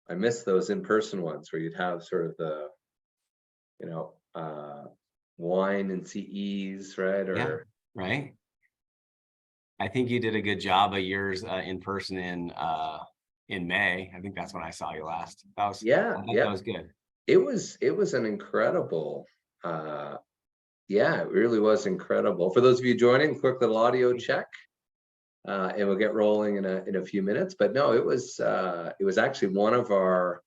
I miss those in-person ones where you'd have sort of the, you know, wine and CEs, right? Yeah, Or right. I think you did a good job of yours in person in May. I think that's when I saw you last. yeah, I thought yeah. that was good. It was an incredible, yeah, it really was incredible. For those of you joining, quick little audio check, and we'll get rolling in a few minutes. But no, it was actually one of our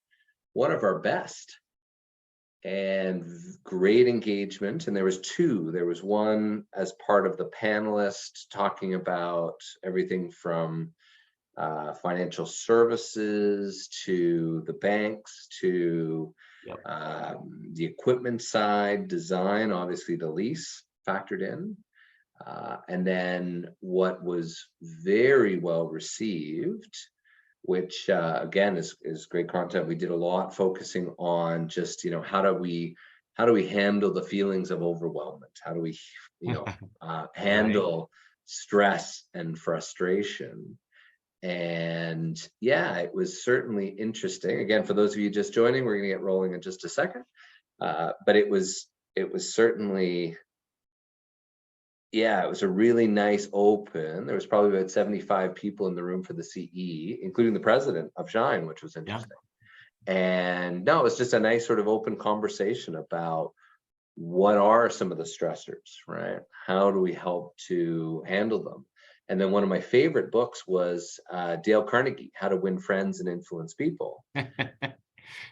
best, and great engagement. And there was two. There was one as part of the panelists talking about everything from financial services to the banks to Yep. the equipment side, design, obviously the lease factored in. And then what was very well received, which again is great content. We did a lot focusing on just, how do we handle the feelings of overwhelmment? How do we, Right. handle stress and frustration? And yeah, it was certainly interesting. Again, for those of you just joining, we're going to get rolling in just a second. But it was certainly, yeah, it was a really nice open. There was probably about 75 people in the room for the CE, including the president of Shine, which was Yeah. interesting. And no, it was just a nice sort of open conversation about what are some of the stressors, right? How do we help to handle them? And then one of my favorite books was Dale Carnegie, How to Win Friends and Influence People.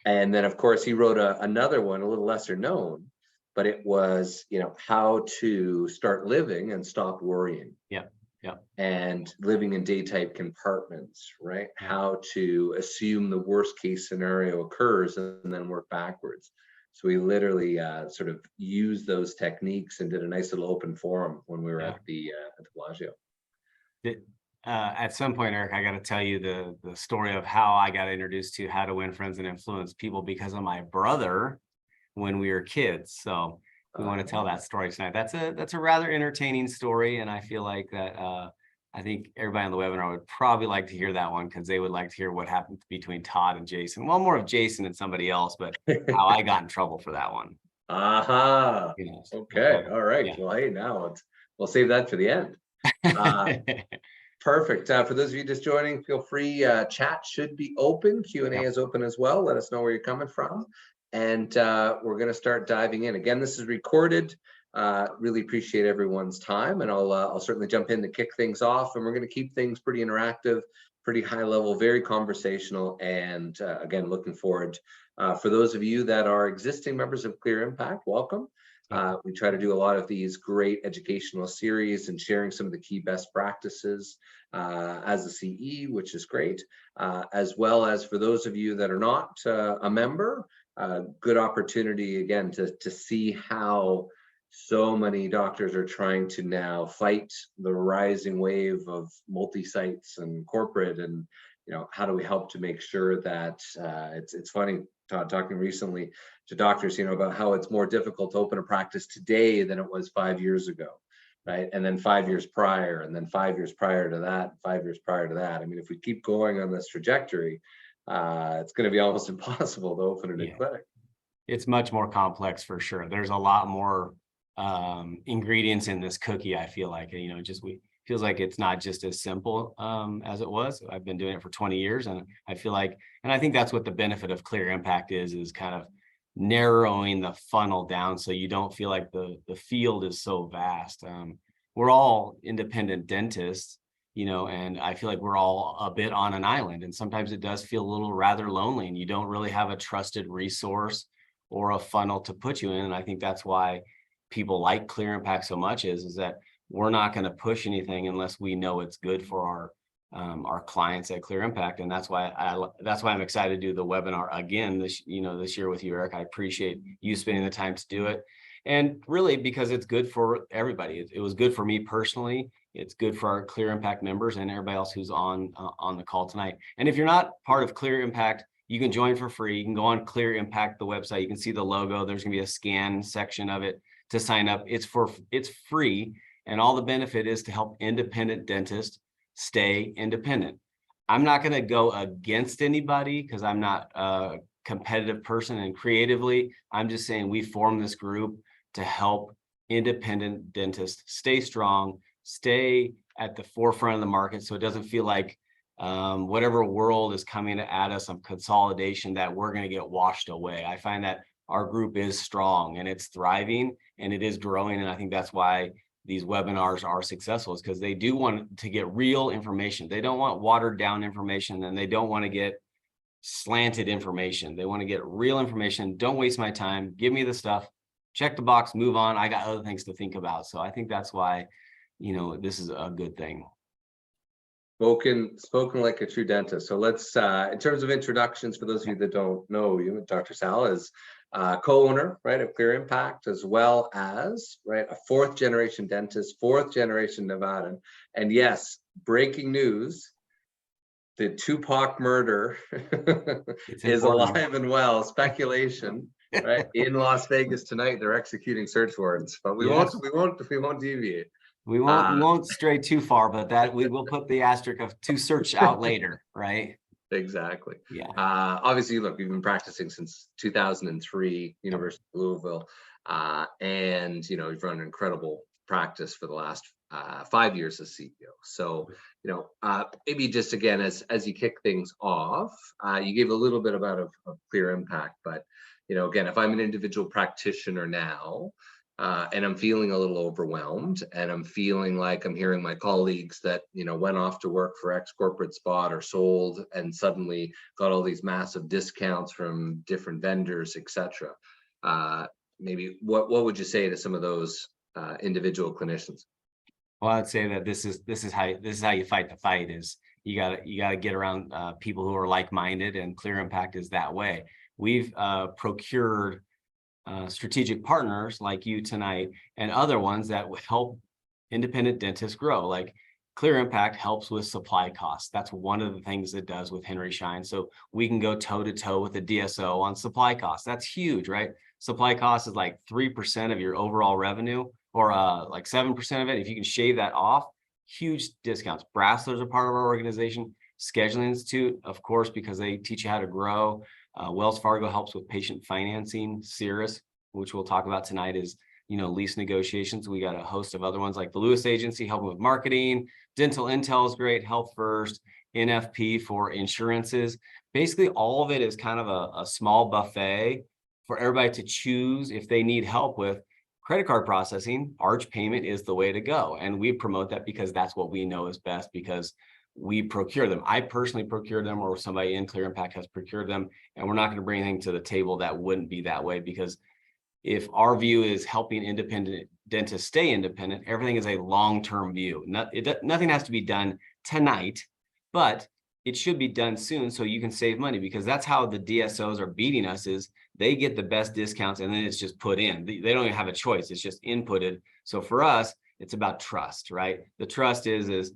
And then, of course, he wrote another one, a little lesser known, but it was, how to start living and stop worrying, Yeah. Yeah. and living in day-type compartments, right? Yeah. How to assume the worst case scenario occurs and then work backwards. So we literally sort of used those techniques and did a nice little open forum when we were Yeah. at the Bellagio. At some point, Eric, I got to tell you the story of how I got introduced to how to win friends and influence people because of my brother when we were kids. So we want to tell that story tonight. That's a rather entertaining story, and I feel like that I think everybody on the webinar would probably like to hear that one because they would like to hear what happened between Todd and Jason. Well, more of Jason and somebody else, but how I got in trouble for that one. Aha. Okay. So All right. yeah. Well, hey, we'll save that for the end. Uh, Perfect. For those of you just joining, feel free. Chat should be open. Q&A Yep. is open as well. Let us know where you're coming from. And we're going to start diving in. Again, this is recorded. Really appreciate everyone's time. And I'll certainly jump in to kick things off. And we're going to keep things pretty interactive, pretty high level, very conversational. And again, looking forward. For those of you that are existing members of Clear Impact, welcome. We try to do a lot of these great educational series and sharing some of the key best practices as a CE, which is great, as well as for those of you that are not a member, good opportunity again to see how so many doctors are trying to now fight the rising wave of multi-sites and corporate, and how do we help to make sure that it's funny, Todd, talking recently to doctors, about how it's more difficult to open a practice today than it was 5 years ago, right? And then 5 years prior, and then 5 years prior to that, 5 years prior to that. I mean, if we keep going on this trajectory, it's going to be almost impossible to open a new clinic. It's much more complex for sure. There's a lot more ingredients in this cookie, I feel like, feels like it's not just as simple as it was. I've been doing it for 20 years, and I feel like, and I think that's what the benefit of Clear Impact is kind of narrowing the funnel down so you don't feel like the field is so vast. We're all independent dentists, and I feel like we're all a bit on an island, and sometimes it does feel a little rather lonely, and you don't really have a trusted resource or a funnel to put you in. And I think that's why people like Clear Impact so much is that we're not going to push anything unless we know it's good for our clients at Clear Impact. And that's why I'm excited to do the webinar again this year with you, Eric. I appreciate you spending the time to do it. And really, because it's good for everybody. It was good for me personally. It's good for our Clear Impact members and everybody else who's on the call tonight. And if you're not part of Clear Impact, you can join for free. You can go on Clear Impact, the website. You can see the logo. There's going to be a scan section of it to sign up. It's free. And all the benefit is to help independent dentists stay independent. I'm not going to go against anybody because I'm not a competitive person, and creatively, I'm just saying we formed this group to help independent dentists stay strong, stay at the forefront of the market, so it doesn't feel like whatever world is coming at us on consolidation that we're going to get washed away. I find that our group is strong and it's thriving and it is growing, and I think that's why these webinars are successful, is because they do want to get real information. They don't want watered down information, and they don't want to get slanted information. They want to get real information. Don't waste my time. Give me the stuff, check the box, move on. I got other things to think about. So I think that's why, this is a good thing. Spoken like a true dentist. So let's, in terms of introductions, for those of you that don't know you, Dr. Sala is co-owner, right, of Clear Impact, as well as, right, a fourth generation dentist, fourth generation Nevadan. And yes, breaking news, the Tupac murder is alive and well. Speculation, right? In Las Vegas tonight, they're executing search warrants, but we won't deviate. We won't stray too far, but that we will put the asterisk of to search out later, right? Exactly. Yeah. Obviously, look, we've been practicing since 2003, University of Louisville, and we've run an incredible practice for the last 5 years as CEO. So, maybe just again, as you kick things off, you gave a little bit about of Clear Impact, but again, if I'm an individual practitioner now, and I'm feeling a little overwhelmed, and I'm feeling like I'm hearing my colleagues that went off to work for X corporate spot or sold and suddenly got all these massive discounts from different vendors, etc. Maybe what would you say to some of those individual clinicians? Well, I'd say that this is how you fight the fight. Is you gotta get around people who are like-minded, and Clear Impact is that way. We've procured strategic partners like you tonight and other ones that will help independent dentists grow. Like Clear Impact helps with supply costs. That's one of the things it does with Henry Schein. So we can go toe to toe with the DSO on supply costs. That's huge, right? Supply cost is like 3% of your overall revenue, or like 7% of it. If you can shave that off, huge discounts. Brasslers are part of our organization. Scheduling Institute, of course, because they teach you how to grow. Wells Fargo helps with patient financing. Sirus, which we'll talk about tonight, is lease negotiations. We got a host of other ones like the Lewis Agency helping with marketing. Dental Intel is great. Health First, NFP for insurances. Basically, all of it is kind of a small buffet for everybody to choose if they need help with credit card processing. Arch payment is the way to go, and we promote that because that's what we know is best, because we procure them. I personally procure them, or somebody in Clear Impact has procured them, and we're not going to bring anything to the table that wouldn't be that way, because if our view is helping independent dentists stay independent, everything is a long-term view. Nothing has to be done tonight, but it should be done soon so you can save money, because that's how the DSOs are beating us, is they get the best discounts and then it's just put in. They don't even have a choice. It's just inputted. So for us, it's about trust, right? The trust is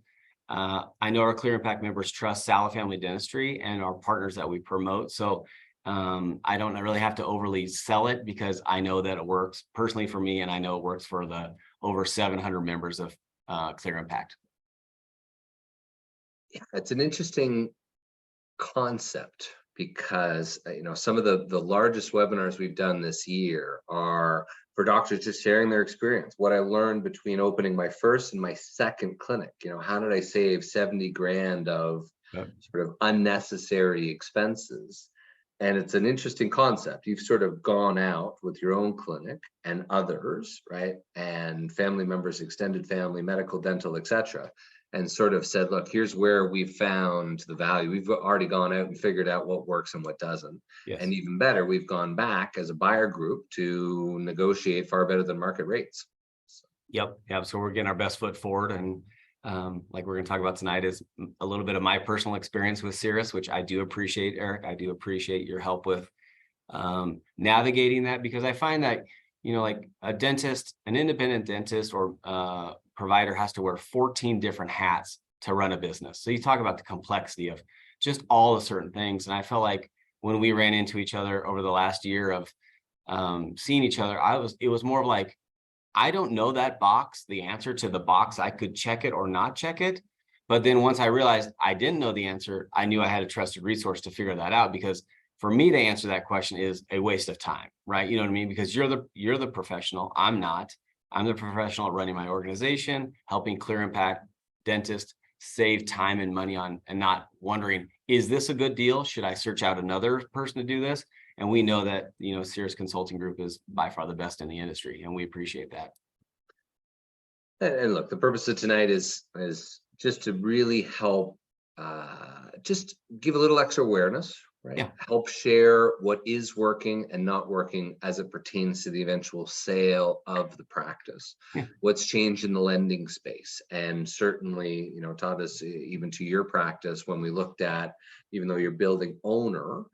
I know our Clear Impact members trust Sala Family Dentistry and our partners that we promote. So I don't really have to overly sell it, because I know that it works personally for me, and I know it works for the over 700 members of Clear Impact. Yeah, it's an interesting concept, because some of the largest webinars we've done this year are for doctors just sharing their experience. What I learned between opening my first and my second clinic, how did I save 70 grand of sort of unnecessary expenses? And it's an interesting concept. You've sort of gone out with your own clinic and others, right? And family members, extended family, medical, dental, etc., and sort of said, look, here's where we've found the value. We've already gone out and figured out what works and what doesn't. Yes. And even better, we've gone back as a buyer group to negotiate far better than market rates. Yep. So we're getting our best foot forward. And like we're going to talk about tonight is a little bit of my personal experience with Sirus, which I do appreciate, Eric. I do appreciate your help with navigating that, because I find that, like a dentist, an independent dentist or provider has to wear 14 different hats to run a business. So you talk about the complexity of just all the certain things. And I felt like when we ran into each other over the last year of seeing each other, it was more of like, I don't know that box, the answer to the box. I could check it or not check it, But then once I realized I didn't know the answer, I knew I had a trusted resource to figure that out, because for me to answer that question is a waste of time, right? You know what I mean? Because you're the professional. I'm not. I'm the professional at running my organization, helping clear impact dentists save time and money on, and not wondering, is this a good deal? Should I search out another person to do this? And we know that, Cirrus Consulting Group is by far the best in the industry, and we appreciate that. And look, the purpose of tonight is just to really help, just give a little extra awareness, right? Yeah. Help share what is working and not working as it pertains to the eventual sale of the practice. Yeah. What's changed in the lending space, and certainly, Todd, us even to your practice, when we looked at, even though you're building owner,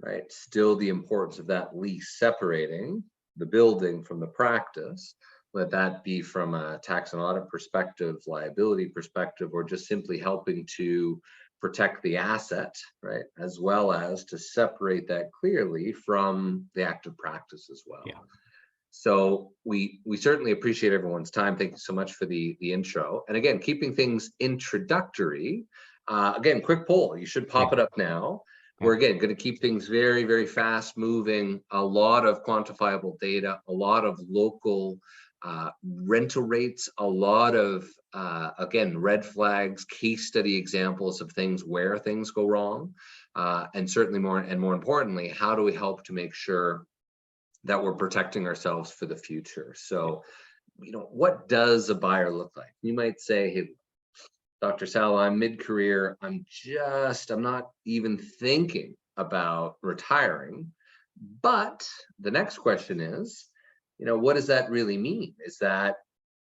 right, still the importance of that lease separating the building from the practice. Let that be from a tax and audit perspective, liability perspective, or just simply helping to protect the asset, right? As well as to separate that clearly from the active practice as well. Yeah. So we certainly appreciate everyone's time. Thank you so much for the intro. And again, keeping things introductory. Again, quick poll. You should pop it up now. We're again going to keep things very, very fast moving. A lot of quantifiable data, a lot of local rental rates, a lot of again, red flags, case study examples of things where things go wrong, and certainly more importantly, how do we help to make sure that we're protecting ourselves for the future? So, what does a buyer look like? You might say, hey, Dr. Sala, I'm mid-career. I'm not even thinking about retiring. But the next question is, what does that really mean? Is that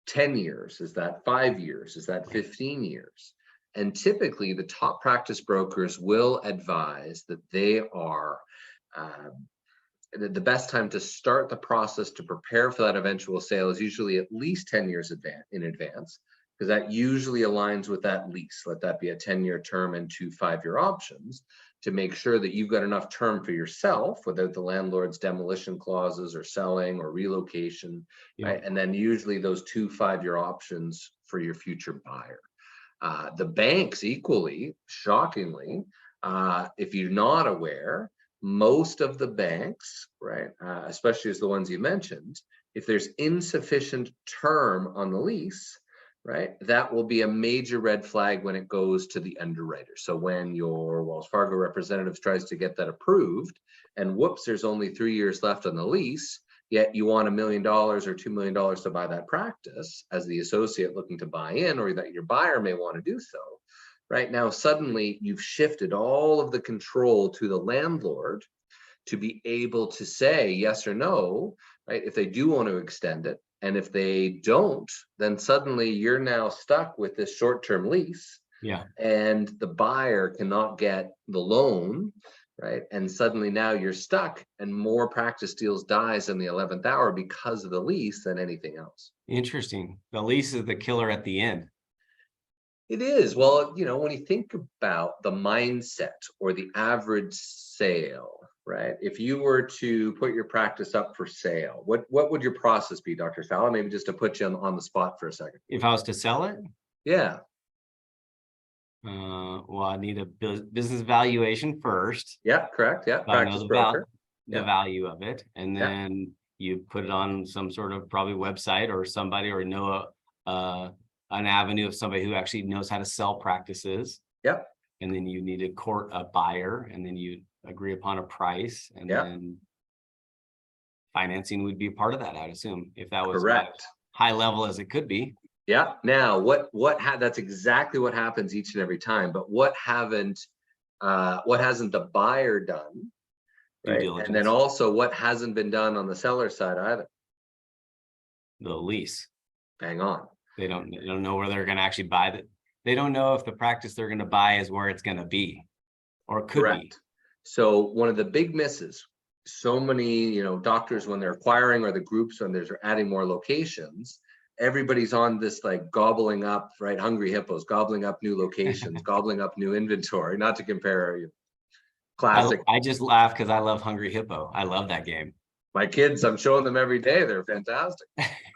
10 years? Is that 5 years? Is that 15 years? And typically the top practice brokers will advise that they are the best time to start the process to prepare for that eventual sale is usually at least 10 years in advance, because that usually aligns with that lease. Let that be a 10-year term and 2 5-year options, to make sure that you've got enough term for yourself without the landlord's demolition clauses or selling or relocation, right? And then usually those 2 5-year options for your future buyer. The banks equally, shockingly, if you're not aware, most of the banks, right, especially as the ones you mentioned, if there's insufficient term on the lease, right, that will be a major red flag when it goes to the underwriter. So when your Wells Fargo representative tries to get that approved, and whoops, there's only 3 years left on the lease, yet you want $1 million or $2 million to buy that practice as the associate looking to buy in, or that your buyer may want to do so. Right now, suddenly you've shifted all of the control to the landlord to be able to say yes or no, right, if they do want to extend it. And if they don't, then suddenly you're now stuck with this short-term lease. Yeah. And the buyer cannot get the loan, right? And suddenly now you're stuck, and more practice deals dies in the 11th hour because of the lease than anything else. Interesting. The lease is the killer at the end. It is. Well, when you think about the mindset or the average sale, right? If you were to put your practice up for sale, what would your process be, Dr. Sala? Maybe just to put you on the spot for a second. If I was to sell it? Yeah. Well, I need a business valuation first. Yeah, correct. Yeah, So I know practice broker. the value of it, and then you put it on some sort of probably website or somebody, or an avenue of somebody who actually knows how to sell practices. Yep. And then you need to court a buyer, and then you agree upon a price, and then financing would be part of that, I'd assume, if that was correct, high level as it could be. Yeah. Now, that's exactly what happens each and every time. But what hasn't the buyer done, right? And then also, what hasn't been done on the seller side either? The lease. Bang on. They don't know where they're going to actually buy it. They don't know if the practice they're going to buy is where it's going to be, or it could be. So one of the big misses, so many doctors, when they're acquiring, or the groups when they're adding more locations, everybody's on this like gobbling up, right? Hungry hippos, gobbling up new locations, gobbling up new inventory. Not to compare, classic. I just laugh because I love Hungry Hippo. I love that game. My kids, I'm showing them every day. They're fantastic.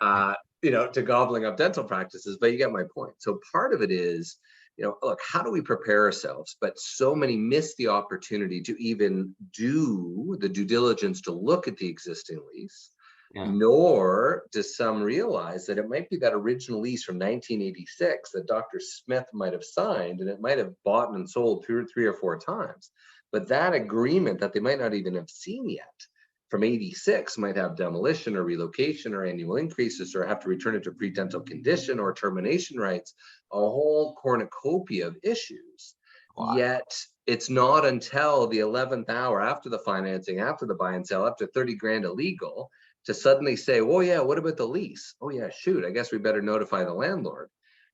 To gobbling up dental practices, but you get my point. So part of it is, look, how do we prepare ourselves? But so many miss the opportunity to even do the due diligence to look at the existing lease, nor does some realize that it might be that original lease from 1986 that Dr. Smith might have signed, and it might have bought and sold three or four times. But that agreement that they might not even have seen yet from 86 might have demolition or relocation or annual increases, or have to return it to pre-dental condition or termination rights, a whole cornucopia of issues. Wow. Yet it's not until the 11th hour after the financing, after the buy and sell, after 30 grand illegal, to suddenly say, well, yeah, what about the lease? Oh yeah, shoot, I guess we better notify the landlord,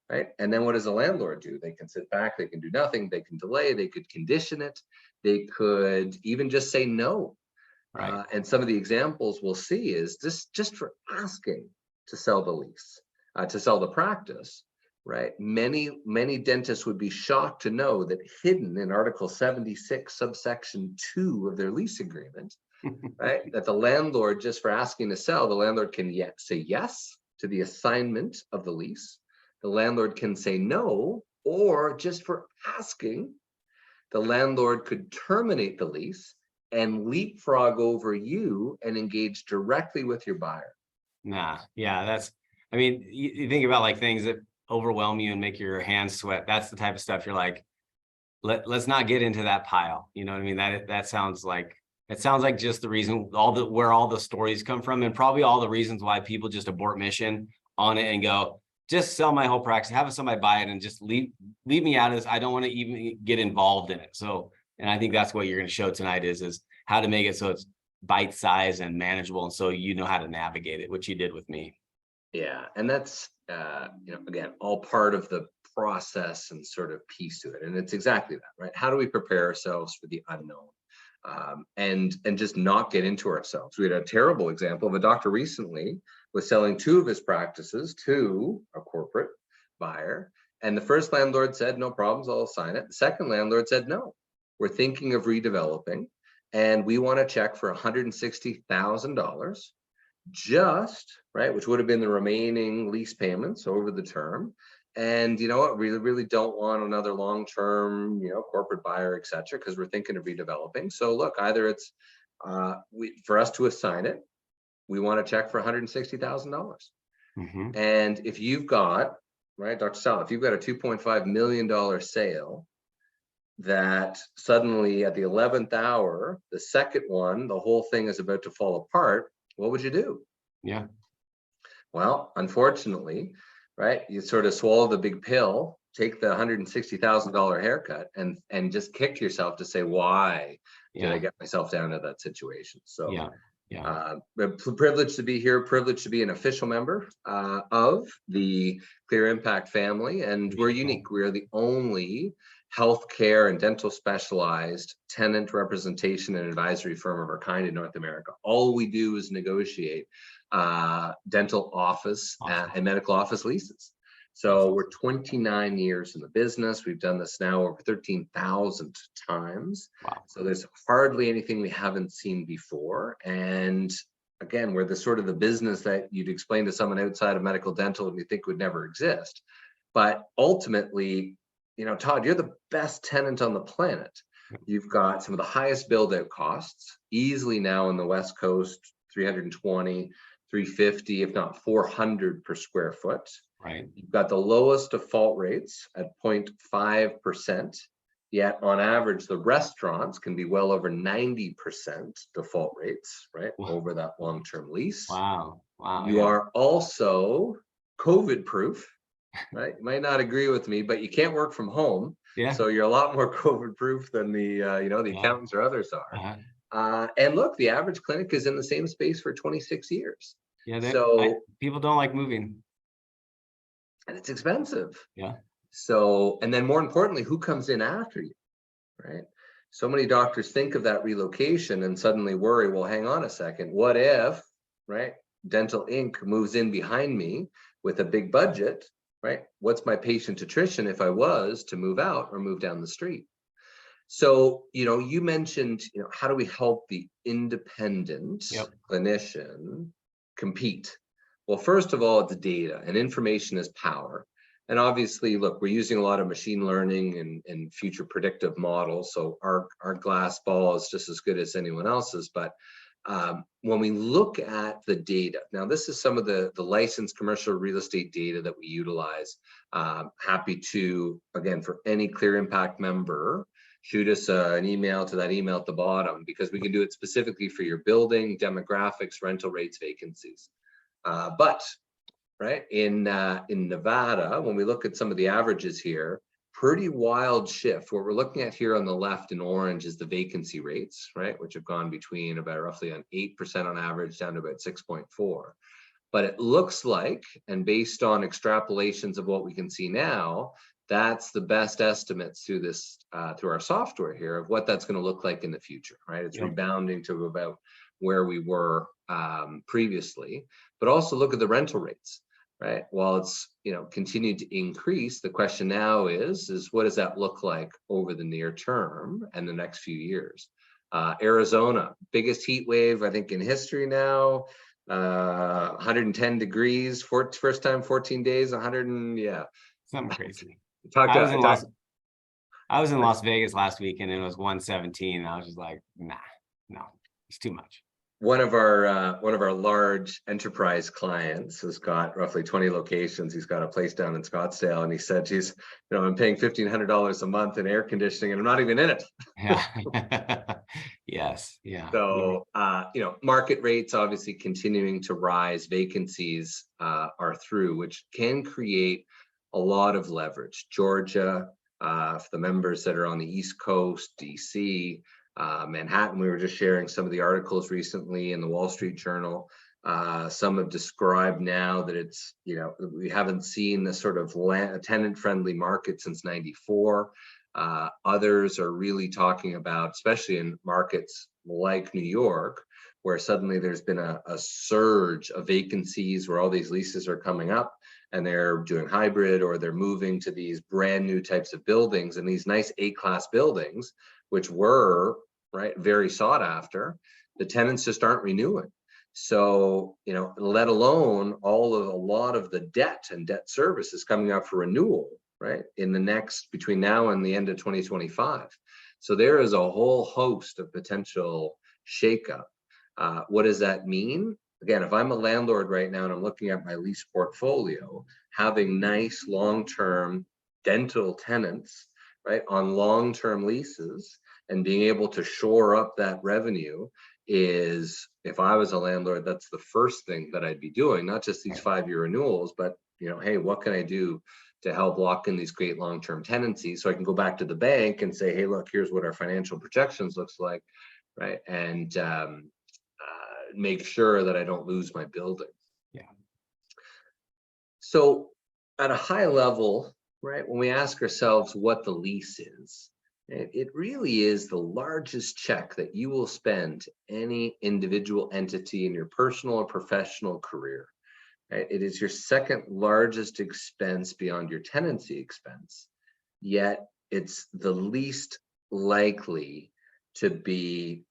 right? And then what does the landlord do? They can sit back, they can do nothing, they can delay, they could condition it, they could even just say no. Right. And some of the examples we'll see is this: just for asking to sell the lease, to sell the practice, right? Many dentists would be shocked to know that hidden in Article 76, subsection 2 of their lease agreement, right, that the landlord, just for asking to sell, the landlord can say yes to the assignment of the lease. The landlord can say no, or just for asking, the landlord could terminate the lease and leapfrog over you and engage directly with your buyer. I mean, you think about like things that overwhelm you and make your hands sweat. That's the type of stuff you're like, let's not get into that pile. You know what I mean? That sounds like just the reason, where all the stories come from, and probably all the reasons why people just abort mission on it and go, just sell my whole practice, have somebody buy it and just leave me out of this. I don't want to even get involved in it. So, and I think that's what you're going to show tonight is how to make it so it's bite-sized and manageable, and so you know how to navigate it, which you did with me. Yeah, and that's again, all part of the process and sort of piece to it. And it's exactly that, right? How do we prepare ourselves for the unknown? And just not get into ourselves. We had a terrible example of a doctor recently was selling 2 of his practices to a corporate buyer, and the first landlord said, no problems, I'll sign it. The second landlord said, no, we're thinking of redeveloping, and we want to check for $160,000 just, right, which would have been the remaining lease payments over the term. And you know what, we really don't want another long-term, corporate buyer, et cetera, because we're thinking of redeveloping. So look, either it's for us to assign it, we want to check for $160,000. And if you've got, right, Dr. Sala, if you've got a $2.5 million sale that suddenly at the 11th hour, the second one, the whole thing is about to fall apart, what would you do? Yeah. Well, unfortunately, right, you sort of swallow the big pill, take the $160,000 haircut, and just kick yourself to say, why did I get myself down to that situation? So privileged to be here, privileged to be an official member of the Clear Impact family, and we're unique. We are the only healthcare and dental specialized tenant representation and advisory firm of our kind in North America. All we do is negotiate dental office and medical office leases. So we're 29 years in the business. We've done this now over 13,000 times. Wow. So there's hardly anything we haven't seen before. And again, we're the sort of the business that you'd explain to someone outside of medical dental and you think would never exist. But ultimately, Todd, you're the best tenant on the planet. You've got some of the highest build-out costs, easily now in the West Coast, 320, 350, if not 400 per square foot. Right. You've got the lowest default rates at 0.5%, yet on average, the restaurants can be well over 90% default rates, right, over that long-term lease. Wow. You are also COVID-proof, right? You might not agree with me, but you can't work from home. Yeah. So you're a lot more COVID-proof than the accountants or others are. And look, the average clinic is in the same space for 26 years. Yeah. People don't like moving. And it's expensive. Yeah. So, and then more importantly, who comes in after you, right? So many doctors think of that relocation and suddenly worry, well, hang on a second. What if, right, Dental Inc. moves in behind me with a big budget, right? What's my patient attrition if I was to move out or move down the street? So, you mentioned, how do we help the independent clinician compete? Well, first of all, it's data, and information is power. And obviously, look, we're using a lot of machine learning and future predictive models. So our glass ball is just as good as anyone else's. But when we look at the data, now this is some of the licensed commercial real estate data that we utilize. Happy to, again, for any Clear Impact member, shoot us an email to that email at the bottom, because we can do it specifically for your building, demographics, rental rates, vacancies. But right in Nevada, when we look at some of the averages here, pretty wild shift. What we're looking at here on the left in orange is the vacancy rates, right, which have gone between about roughly on 8% on average down to about 6.4. But it looks like, and based on extrapolations of what we can see now, that's the best estimates through this through our software here of what that's going to look like in the future, right? It's rebounding to about where we were previously. But also look at the rental rates, right? While it's continued to increase, the question now is what does that look like over the near term and the next few years? Arizona, biggest heat wave I think in history now. 110 degrees, first time 14 days, 100 and something crazy. I was in Las Vegas last week and it was 117. I was just like, nah, no, it's too much. One of our large enterprise clients has got roughly 20 locations. He's got a place down in Scottsdale, and he said, "Geez, I'm paying $1,500 a month in air conditioning, and I'm not even in it." Yeah. Yes. Yeah. So, market rates obviously continuing to rise. Vacancies are through, which can create a lot of leverage. Georgia, for the members that are on the East Coast, DC. Manhattan, we were just sharing some of the articles recently in the Wall Street Journal. Some have described now that it's, we haven't seen this sort of tenant-friendly market since '94. Others are really talking about, especially in markets like New York, where suddenly there's been a surge of vacancies where all these leases are coming up and they're doing hybrid or they're moving to these brand new types of buildings, and these nice A-class buildings, which were very sought after, the tenants just aren't renewing. So, let alone a lot of the debt and debt service is coming up for renewal, right, in the next, between now and the end of 2025. So there is a whole host of potential shakeup. What does that mean? Again, if I'm a landlord right now and I'm looking at my lease portfolio, having nice long-term dental tenants, right, on long-term leases and being able to shore up that revenue is, if I was a landlord, that's the first thing that I'd be doing, not just these 5-year renewals, but, hey, what can I do to help lock in these great long-term tenancies so I can go back to the bank and say, hey, look, here's what our financial projections looks like, right? And make sure that I don't lose my building. Yeah. So at a high level, right, when we ask ourselves what the lease is, it really is the largest check that you will spend any individual entity in your personal or professional career. Right? It is your second largest expense beyond your tenancy expense, yet it's the least likely to be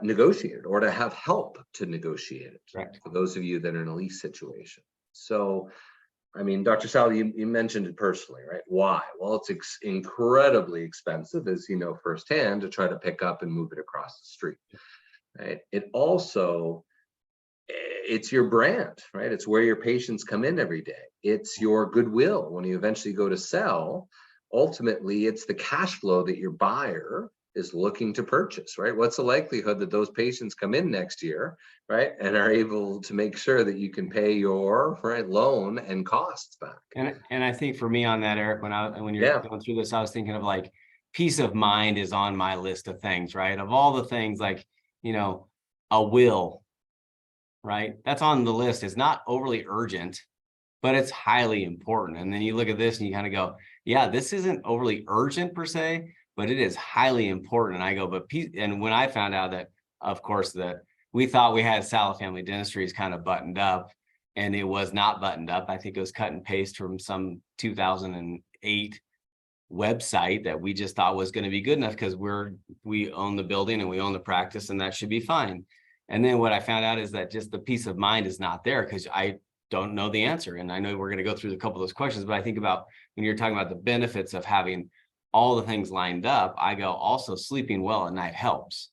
negotiated or to have help to negotiate it. Right. For those of you that are in a lease situation. So, I mean, Dr. Sala, you mentioned it personally, right? Why? Well, it's incredibly expensive, as you know firsthand, to try to pick up and move it across the street, right? It also, it's your brand, right? It's where your patients come in every day. It's your goodwill when you eventually go to sell. Ultimately, it's the cash flow that your buyer is looking to purchase, right? What's the likelihood that those patients come in next year, right, and are able to make sure that you can pay your loan and costs back? And I think for me on that, Eric, when you're going through this, I was thinking of like peace of mind is on my list of things, right? Of all the things, like, a will, right? That's on the list. It's not overly urgent, but it's highly important. And then you look at this and you kind of go, yeah, this isn't overly urgent per se, but it is highly important. And I go, but and when I found out that, of course, that we thought we had Sala Family Dentistries kind of buttoned up, and it was not buttoned up. I think it was cut and paste from some 2008 website that we just thought was going to be good enough because we own the building and we own the practice, and that should be fine. And then what I found out is that just the peace of mind is not there, because don't know the answer. And I know we're going to go through a couple of those questions, but I think about when you're talking about the benefits of having all the things lined up, I go also sleeping well at night helps.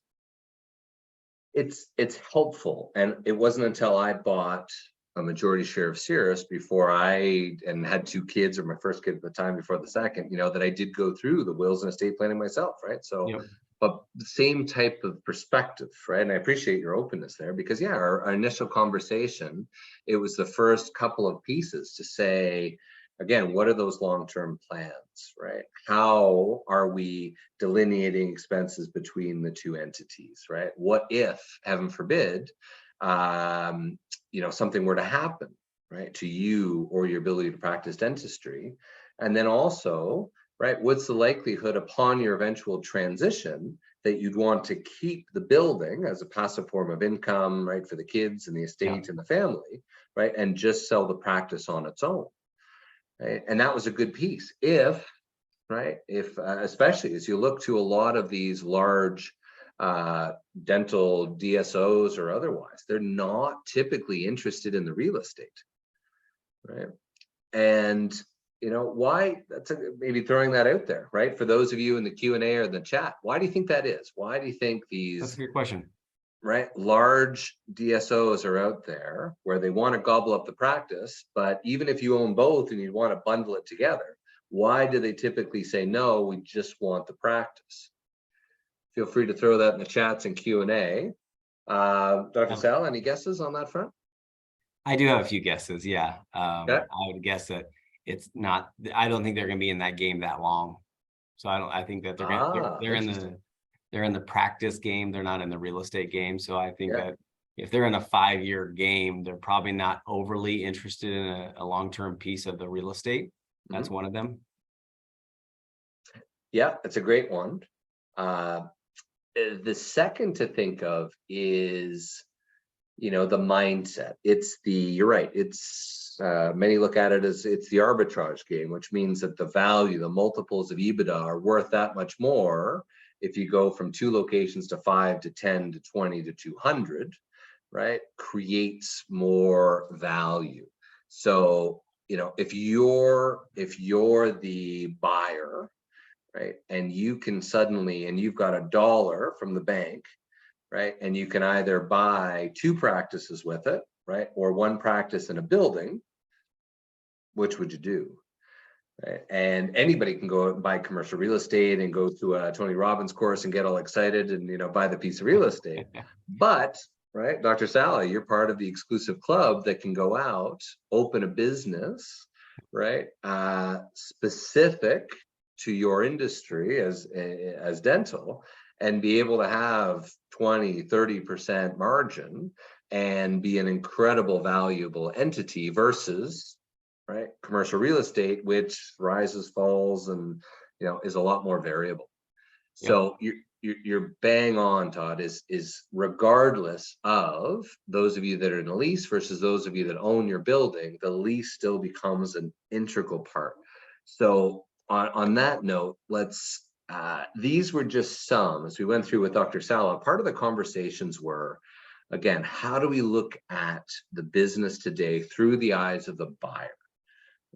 It's helpful. And it wasn't until I bought a majority share of Cirrus before and had 2 kids, or my first kid at the time before the second, that I did go through the wills and estate planning myself, right? So, Yep. but the same type of perspective, right? And I appreciate your openness there, because yeah, our initial conversation, it was the first couple of pieces to say, again, what are those long-term plans, right? How are we delineating expenses between the 2 entities, right? What if, heaven forbid, something were to happen, right, to you or your ability to practice dentistry? And then also, right, what's the likelihood upon your eventual transition that you'd want to keep the building as a passive form of income, right, for the kids and the estate and the family, right, and just sell the practice on its own, right? And that was a good piece. If especially as you look to a lot of these large dental DSOs or otherwise, they're not typically interested in the real estate, right? And why? Maybe throwing that out there, right? For those of you in the Q&A or the chat, why do you think that is? Why do you think That's these, a good question, right, large DSOs are out there where they want to gobble up the practice, but even if you own both and you want to bundle it together, why do they typically say, no, we just want the practice? Feel free to throw that in the chats and Q&A. Dr. Sala, any guesses on that front? I do have a few guesses. Yeah. Okay. I would guess that it's not, I don't think they're going to be in that game that long. So I think that they're in the practice game. They're not in the real estate game. So I think that if they're in a 5-year game, they're probably not overly interested in a long-term piece of the real estate. That's one of them. Yeah, that's a great one. The second to think of is, the mindset. You're right. It's many look at it as it's the arbitrage game, which means that the value, the multiples of EBITDA are worth that much more if you go from 2 locations to 5 to 10 to 20 to 200, right? Creates more value. So, if you're the buyer, right, and you can and you've got $1 from the bank, right, and you can either buy 2 practices with it, right, or 1 practice in a building, which would you do? Right? And anybody can go out and buy commercial real estate and go through a Tony Robbins course and get all excited and buy the piece of real estate. But right, Dr. Sala, you're part of the exclusive club that can go out, open a business, right, specific to your industry as dental, and be able to have 20-30% margin and be an incredible valuable entity versus, right, commercial real estate, which rises, falls, and is a lot more variable. So you're bang on, Todd, is regardless of those of you that are in a lease versus those of you that own your building, the lease still becomes an integral part. So on that note, these were just some, as we went through with Dr. Sala, part of the conversations were, again, how do we look at the business today through the eyes of the buyer?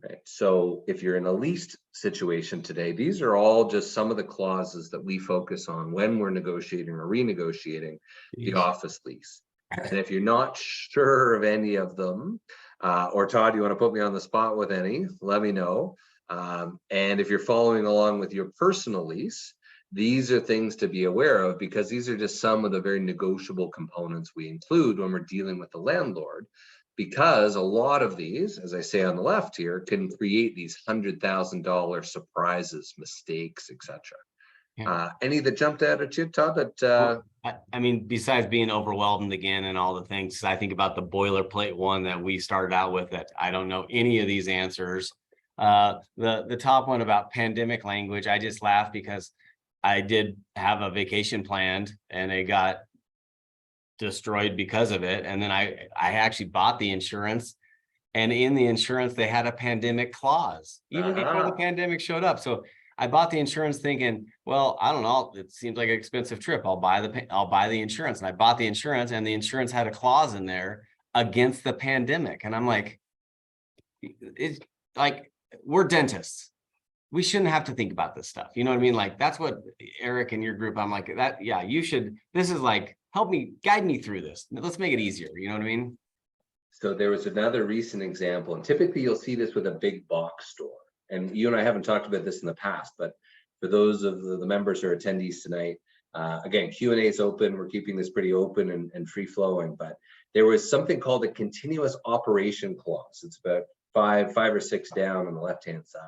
Right. So if you're in a leased situation today, these are all just some of the clauses that we focus on when we're negotiating or renegotiating the office lease. And if you're not sure of any of them, or Todd, you want to put me on the spot with any, let me know. And if you're following along with your personal lease, these are things to be aware of, because these are just some of the very negotiable components we include when we're dealing with the landlord. Because a lot of these, as I say on the left here, can create these $100,000 surprises, mistakes, etc. Any that jumped out at you, Todd? Well, I mean, besides being overwhelmed again and all the things, I think about the boilerplate one that we started out with, that I don't know any of these answers. The top one about pandemic language, I just laugh because I did have a vacation planned and it got destroyed because of it. And then I actually bought the insurance, and in the insurance they had a pandemic clause even before the pandemic showed up. So I bought the insurance thinking, well, I don't know, it seems like an expensive trip, I'll buy the insurance. And I bought the insurance, and the insurance had a clause in there against the pandemic, and I'm like, it's like, we're dentists. We shouldn't have to think about this stuff. You know what I mean? Like, that's what Eric and your group, I'm like, that, yeah, you should, this is like, help me, guide me through this. Let's make it easier. You know what I mean? So there was another recent example, and typically you'll see this with a big box store. And you and I haven't talked about this in the past, but for those of the members or attendees tonight, again, Q&A is open. We're keeping this pretty open and free flowing, but there was something called a continuous operation clause. It's about five or six down on the left-hand side.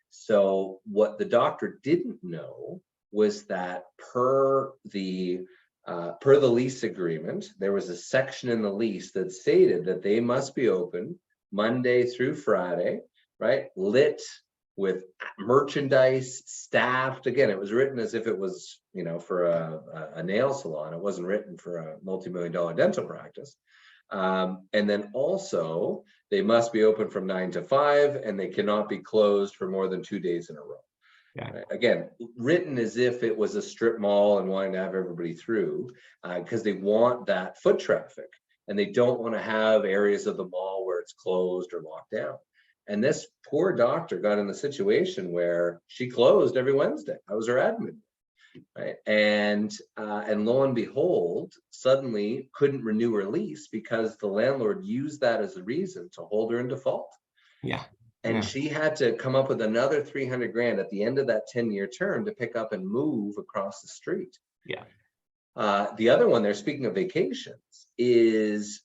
So what the doctor didn't know was that per the lease agreement, there was a section in the lease that stated that they must be open Monday through Friday, right? Lit with merchandise, staffed. Again, it was written as if it was, you know, for a nail salon. It wasn't written for a multi-million-dollar dental practice. And then also they must be open from 9 to 5, and they cannot be closed for more than 2 days in a row. Yeah. Right? Again, written as if it was a strip mall and wanting to have everybody through, because they want that foot traffic, and they don't want to have areas of the mall where it's closed or locked down. And this poor doctor got in the situation where she closed every Wednesday. That was her admin. Right. And lo and behold, suddenly couldn't renew her lease because the landlord used that as a reason to hold her in default. Yeah. And she had to come up with another 300 grand at the end of that 10-year term to pick up and move across the street. Yeah. The other one there, speaking of vacations, is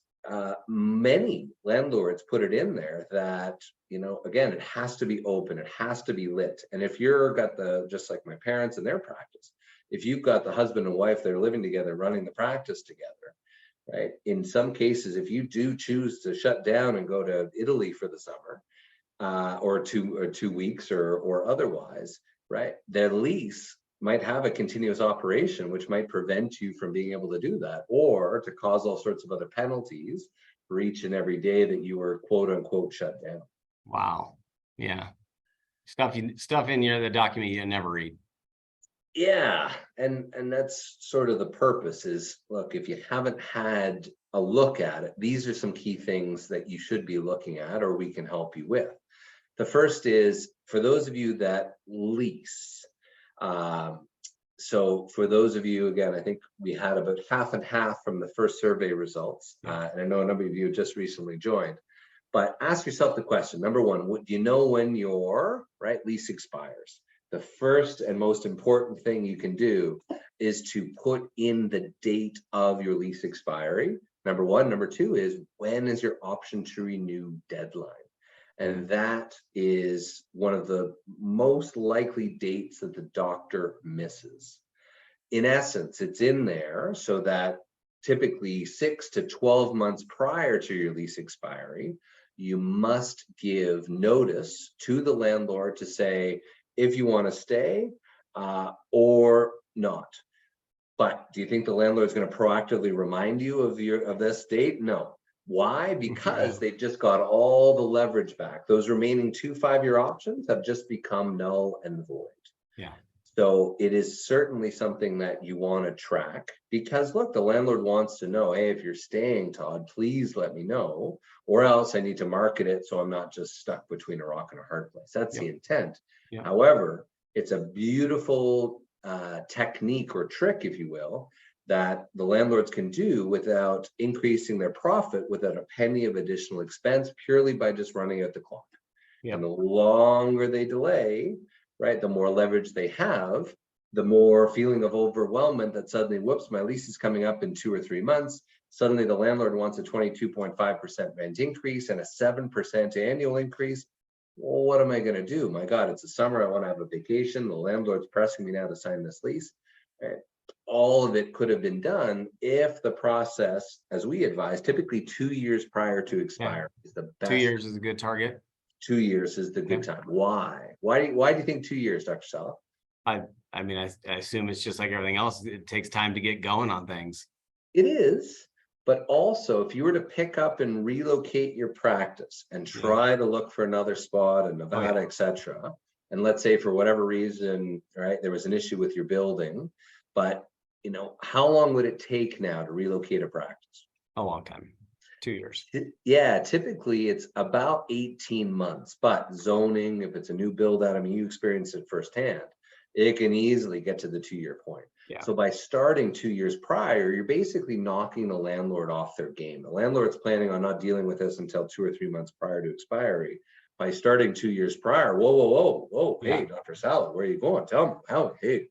many landlords put it in there that, you know, again, it has to be open, it has to be lit. And if you're got just like my parents in their practice, if you've got the husband and wife that are living together, running the practice together, right? In some cases, if you do choose to shut down and go to Italy for the summer, or 2 weeks or otherwise, right? Their lease might have a continuous operation, which might prevent you from being able to do that, or to cause all sorts of other penalties for each and every day that you were quote unquote shut down. Wow. Yeah. Stuff in here, the document you never read. Yeah, and that's sort of the purpose is, look, if you haven't had a look at it, these are some key things that you should be looking at, or we can help you with. The first is for those of you that lease. So for those of you, again, I think we had about half and half from the first survey results. And I know a number of you just recently joined, but ask yourself the question. Number one, do you know when your lease expires? The first and most important thing you can do is to put in the date of your lease expiry. Number one. Number two is, when is your option to renew deadline? And that is one of the most likely dates that the doctor misses. In essence, it's in there so that typically 6 to 12 months prior to your lease expiry, you must give notice to the landlord to say if you want to stay or not. But do you think the landlord's going to proactively remind you of this date? No. Why? Because they've just got all the leverage back. Those remaining 2 5-year options have just become null and void. Yeah. So it is certainly something that you want to track, because look, the landlord wants to know, hey, if you're staying, Todd, please let me know, or else I need to market it so I'm not just stuck between a rock and a hard place. That's the intent. However, it's a beautiful technique or trick, if you will, that the landlords can do without increasing their profit, without a penny of additional expense, purely by just running out the clock. And the longer they delay, right, the more leverage they have, the more feeling of overwhelmment that suddenly, whoops, my lease is coming up in 2 or 3 months. Suddenly the landlord wants a 22.5% rent increase and a 7% annual increase. Well, what am I going to do? My God, it's the summer. I want to have a vacation. The landlord's pressing me now to sign this lease. Right? All of it could have been done if the process, as we advise, typically 2 years prior to expire is the best. 2 years is a good target. 2 years is the good time. Why? Why do you think 2 years, Dr. Sala? I mean, I assume it's just like everything else. It takes time to get going on things. It is, but also if you were to pick up and relocate your practice and try to look for another spot in Nevada, etc., and let's say for whatever reason, right, there was an issue with your building, but you know, how long would it take now to relocate a practice? A long time. 2 years. Yeah, typically it's about 18 months, but zoning, if it's a new build out, I mean, you experience it firsthand, it can easily get to the 2-year point. Yeah. So by starting 2 years prior, you're basically knocking the landlord off their game. The landlord's planning on not dealing with this until 2 or 3 months prior to expiry. By starting 2 years prior, whoa, Yeah. hey, Dr. Sala, where are you going? Tell me, how, hey,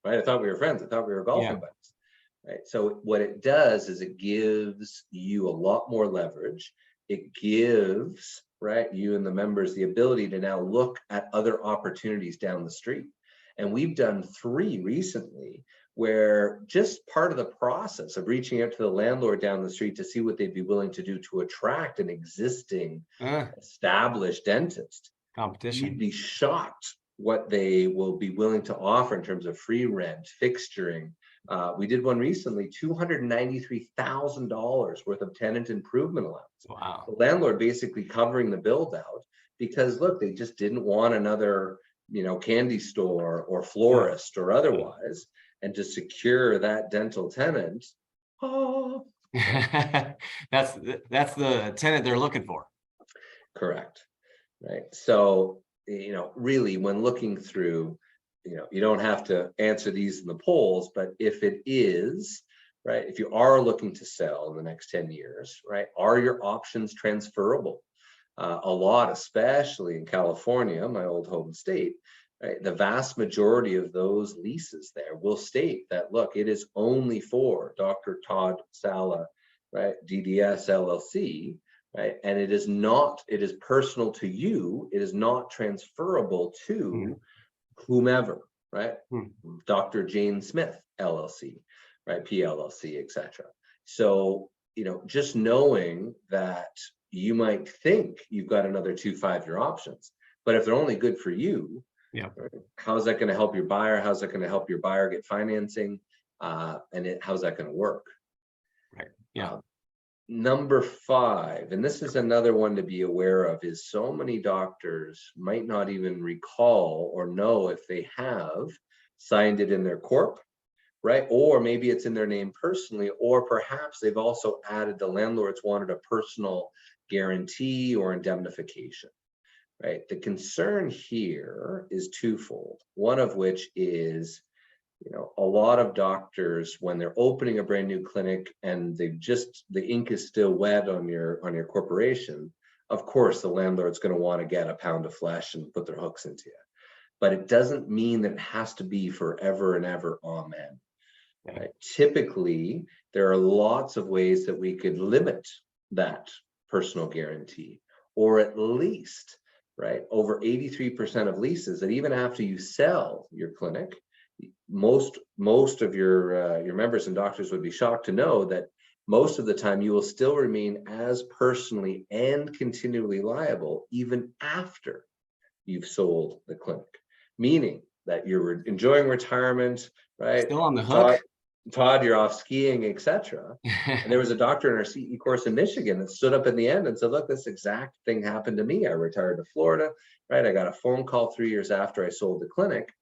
right? I thought we were friends. I thought we were golfing buddies. Right. So what it does is it gives you a lot more leverage. It gives, right, you and the members the ability to now look at other opportunities down the street. And we've done 3 recently where just part of the process of reaching out to the landlord down the street to see what they'd be willing to do to attract an existing established dentist. Competition. You'd be shocked what they will be willing to offer in terms of free rent, fixturing. We did one recently, $293,000 worth of tenant improvement allowance. Wow. The landlord basically covering the build out because look, they just didn't want another, candy store or florist or otherwise. And to secure that dental tenant, that's the tenant they're looking for. Correct. Right. So, really when looking through, you don't have to answer these in the polls, but if it is, right, if you are looking to sell in the next 10 years, right, are your options transferable? A lot, especially in California, my old home state, right, the vast majority of those leases there will state that, look, it is only for Dr. Todd Sala, right, DDS LLC, right, and it is personal to you, it is not transferable to whomever, right? Dr. Jane Smith LLC, right? PLLC, etc. So, just knowing that you might think you've got another 2 5-year options, but if they're only good for you, right, how's that going to help your buyer? How's that going to help your buyer get financing? How's that going to work? Right. Yeah. Number 5, and this is another one to be aware of, is so many doctors might not even recall or know if they have signed it in their corp, right? Or maybe it's in their name personally, or perhaps they've also added the landlord's wanted a personal guarantee or indemnification, right? The concern here is twofold. One of which is, a lot of doctors, when they're opening a brand new clinic and the ink is still wet on your corporation, of course, the landlord's going to want to get a pound of flesh and put their hooks into you. But it doesn't mean that it has to be forever and ever. Amen. Right? Typically, there are lots of ways that we could limit that personal guarantee, or at least, right, over 83% of leases that even after you sell your clinic, most of your members and doctors would be shocked to know that most of the time you will still remain as personally and continually liable even after you've sold the clinic, meaning that you're enjoying retirement, right? Still on the hook. Todd, you're off skiing, etc. And there was a doctor in our CE course in Michigan that stood up in the end and said, look, this exact thing happened to me. I retired to Florida, right? I got a phone call 3 years after I sold the clinic.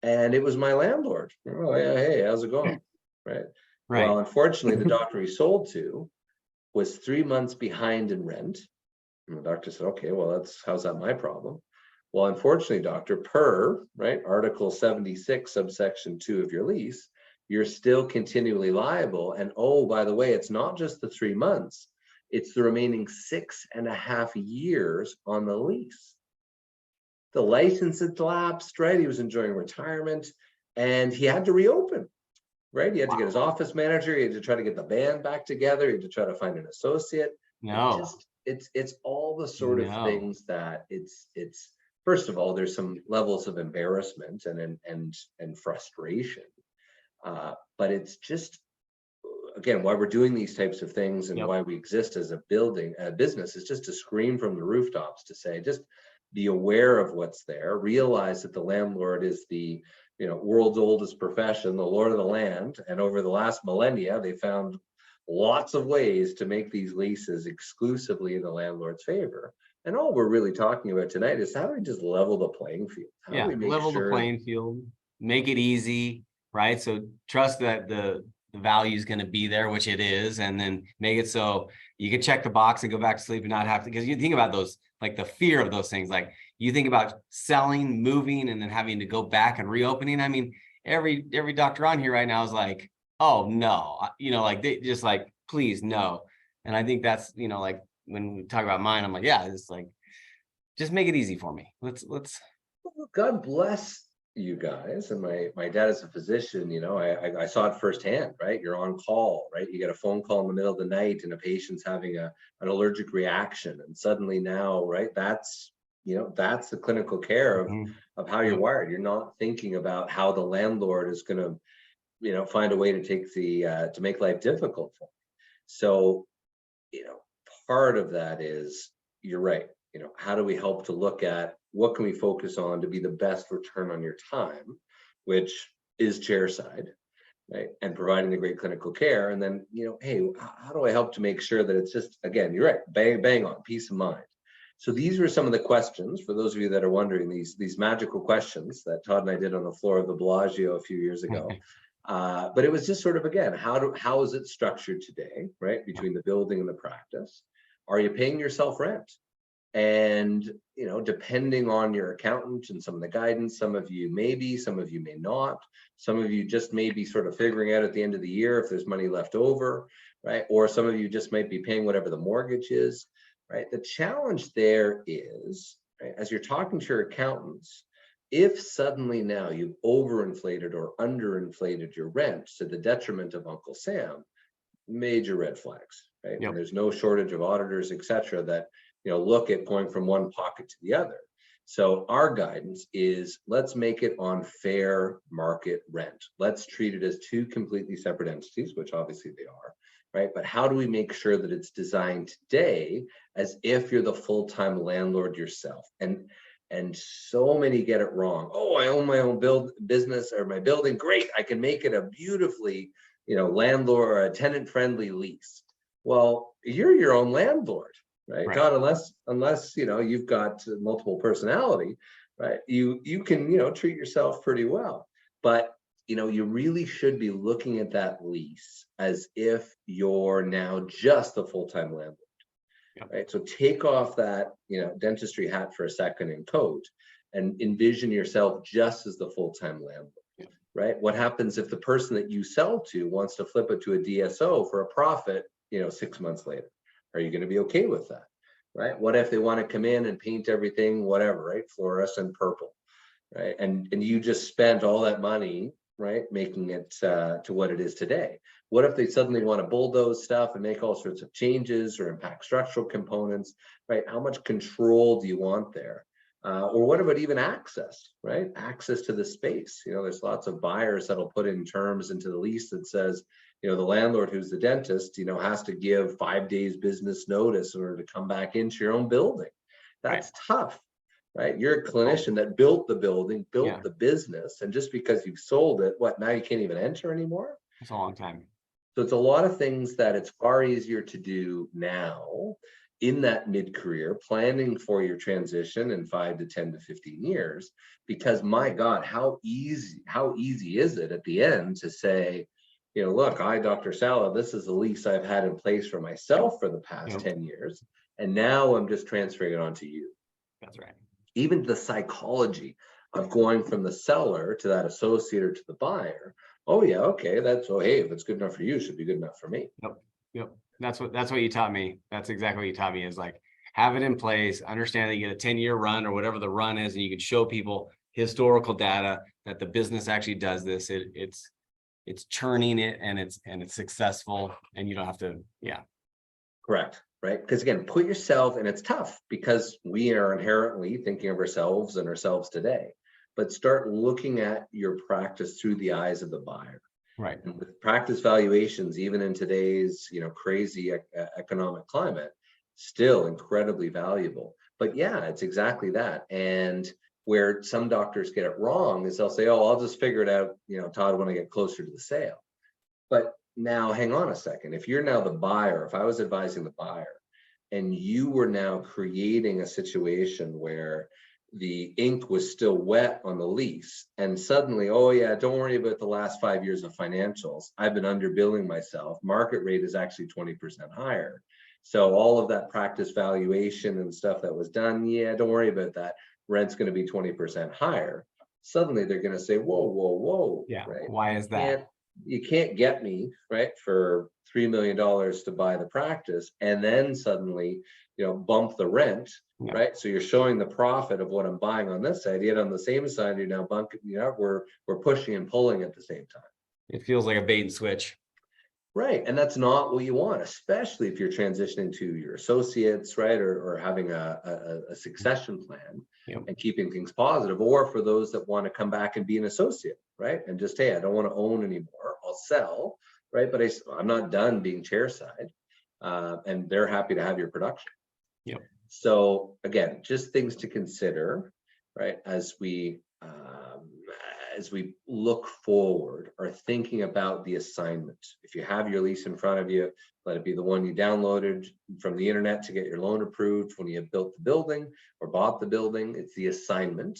And it was my landlord. Oh yeah, hey, how's it going? Right. Well, unfortunately, the doctor he sold to was 3 months behind in rent. And the doctor said, okay, well, how's that my problem? Well, unfortunately, doctor, per right Article 76, subsection 2 of your lease, you're still continually liable. And oh, by the way, it's not just the 3 months, it's the remaining 6.5 years on the lease. The license had lapsed, right? He was enjoying retirement and he had to reopen, right? He had to get his office manager. He had to try to get the band back together. He had to try to find an associate. It's all the sort of things that it's first of all, there's some levels of embarrassment and frustration. But it's just, again, why we're doing these types of things and why we exist as a business is just to scream from the rooftops to say, just be aware of what's there, realize that the landlord is the world's oldest profession, the lord of the land, and over the last millennia they found lots of ways to make these leases exclusively in the landlord's favor. And all we're really talking about tonight is how do we just level the playing field? Level the playing field, make it easy, right? So trust that the the value is going to be there, which it is, and then make it so you can check the box and go back to sleep and not have to, because you think about those, like the fear of those things, like you think about selling, moving, and then having to go back and reopening. I mean, every doctor on here right now is like, oh no, like they just like, please no. And I think that's, like when we talk about mine, I'm like, yeah, it's like, just make it easy for me. Let's. God bless you guys. And my dad is a physician, I saw it firsthand, right? You're on call, right? You get a phone call in the middle of the night and a patient's having an allergic reaction. And suddenly now, right, that's the clinical care of how you're wired. You're not thinking about how the landlord is going to, find a way to to make life difficult for you. So, part of that is, you're right. How do we help to look at what can we focus on to be the best return on your time, which is chairside, right? And providing the great clinical care. And then, hey, how do I help to make sure that it's just, again, you're right, bang on, peace of mind. So these were some of the questions, for those of you that are wondering, these magical questions that Todd and I did on the floor of the Bellagio a few years ago. But it was just sort of, again, how is it structured today, right? Between the building and the practice. Are you paying yourself rent? And, depending on your accountant and some of the guidance, some of you may be, some of you may not. Some of you just may be sort of figuring out at the end of the year if there's money left over, right? Or some of you just might be paying whatever the mortgage is, right? The challenge there is, right, as you're talking to your accountants, if suddenly now you've overinflated or underinflated your rent to the detriment of Uncle Sam, major red flags, right? Yep. And there's no shortage of auditors, et cetera, that look at going from one pocket to the other. So our guidance is, let's make it on fair market rent. Let's treat it as two completely separate entities, which obviously they are, right? But how do we make sure that it's designed today as if you're the full-time landlord yourself? And so many get it wrong. Oh, I own my own business or my building. Great, I can make it a beautifully, landlord or a tenant-friendly lease. Well, you're your own landlord. Right, Todd, unless you've got multiple personality, right? You can treat yourself pretty well, but you really should be looking at that lease as if you're now just the full-time landlord. Yep. Right. So take off that dentistry hat for a second and coat, and envision yourself just as the full-time landlord. Yep. Right. What happens if the person that you sell to wants to flip it to a DSO for a profit 6 months later? Are you going to be okay with that, right? What if they want to come in and paint everything, whatever, right? Fluorescent purple, right? And you just spent all that money, right? Making it to what it is today. What if they suddenly want to bulldoze stuff and make all sorts of changes or impact structural components, right? How much control do you want there? Or what about even access, right? Access to the space. There's lots of buyers that'll put in terms into the lease that says, the landlord who's the dentist, has to give 5 days business notice in order to come back into your own building. That's tough, right? You're a clinician that built the building, built the business, and just because you've sold it, now you can't even enter anymore? It's a long time. So it's a lot of things that it's far easier to do now in that mid-career, planning for your transition in 5 to 10 to 15 years, because my God, how easy is it at the end to say, look, Dr. Sala, this is a lease I've had in place for myself for the past 10 years, and now I'm just transferring it on to you. That's right. Even the psychology of going from the seller to that associate or to the buyer. Oh yeah, okay, hey, if it's good enough for you, it should be good enough for me. Yep. That's what you taught me. That's exactly what you taught me, is like, have it in place, understand that you get a 10-year run or whatever the run is, and you can show people historical data that the business actually does this. It's churning it and it's successful, and you don't have to. Correct. Right. Because again, put yourself, and it's tough because we are inherently thinking of ourselves and ourselves today, but start looking at your practice through the eyes of the buyer. Right. And with practice valuations, even in today's crazy economic climate, still incredibly valuable. But it's exactly that. And where some doctors get it wrong is they'll say, oh, I'll just figure it out, Todd, when I get closer to the sale. But now hang on a second. If you're now the buyer, if I was advising the buyer and you were now creating a situation where the ink was still wet on the lease, and suddenly, oh yeah, don't worry about the last 5 years of financials. I've been underbilling myself. Market rate is actually 20% higher. So all of that practice valuation and stuff that was done, yeah, don't worry about that. Rent's going to be 20% higher. Suddenly they're going to say, whoa, whoa, whoa. Yeah. Right? Why is that? You can't get me, right, for $3 million to buy the practice and then suddenly, bump the rent, Yeah. right? So you're showing the profit of what I'm buying on this side, yet on the same side, you're now bunking, we're pushing and pulling at the same time. It feels like a bait and switch. Right. And that's not what you want, especially if you're transitioning to your associates, right? Or having a succession plan. Yep. And keeping things positive, or for those that want to come back and be an associate, right? And just, hey, I don't want to own anymore. I'll sell, right? But I'm not done being chair side. And they're happy to have your production. Yep. So again, just things to consider, right? As we look forward or thinking about the assignment. If you have your lease in front of you, let it be the one you downloaded from the internet to get your loan approved when you have built the building or bought the building. It's the assignment,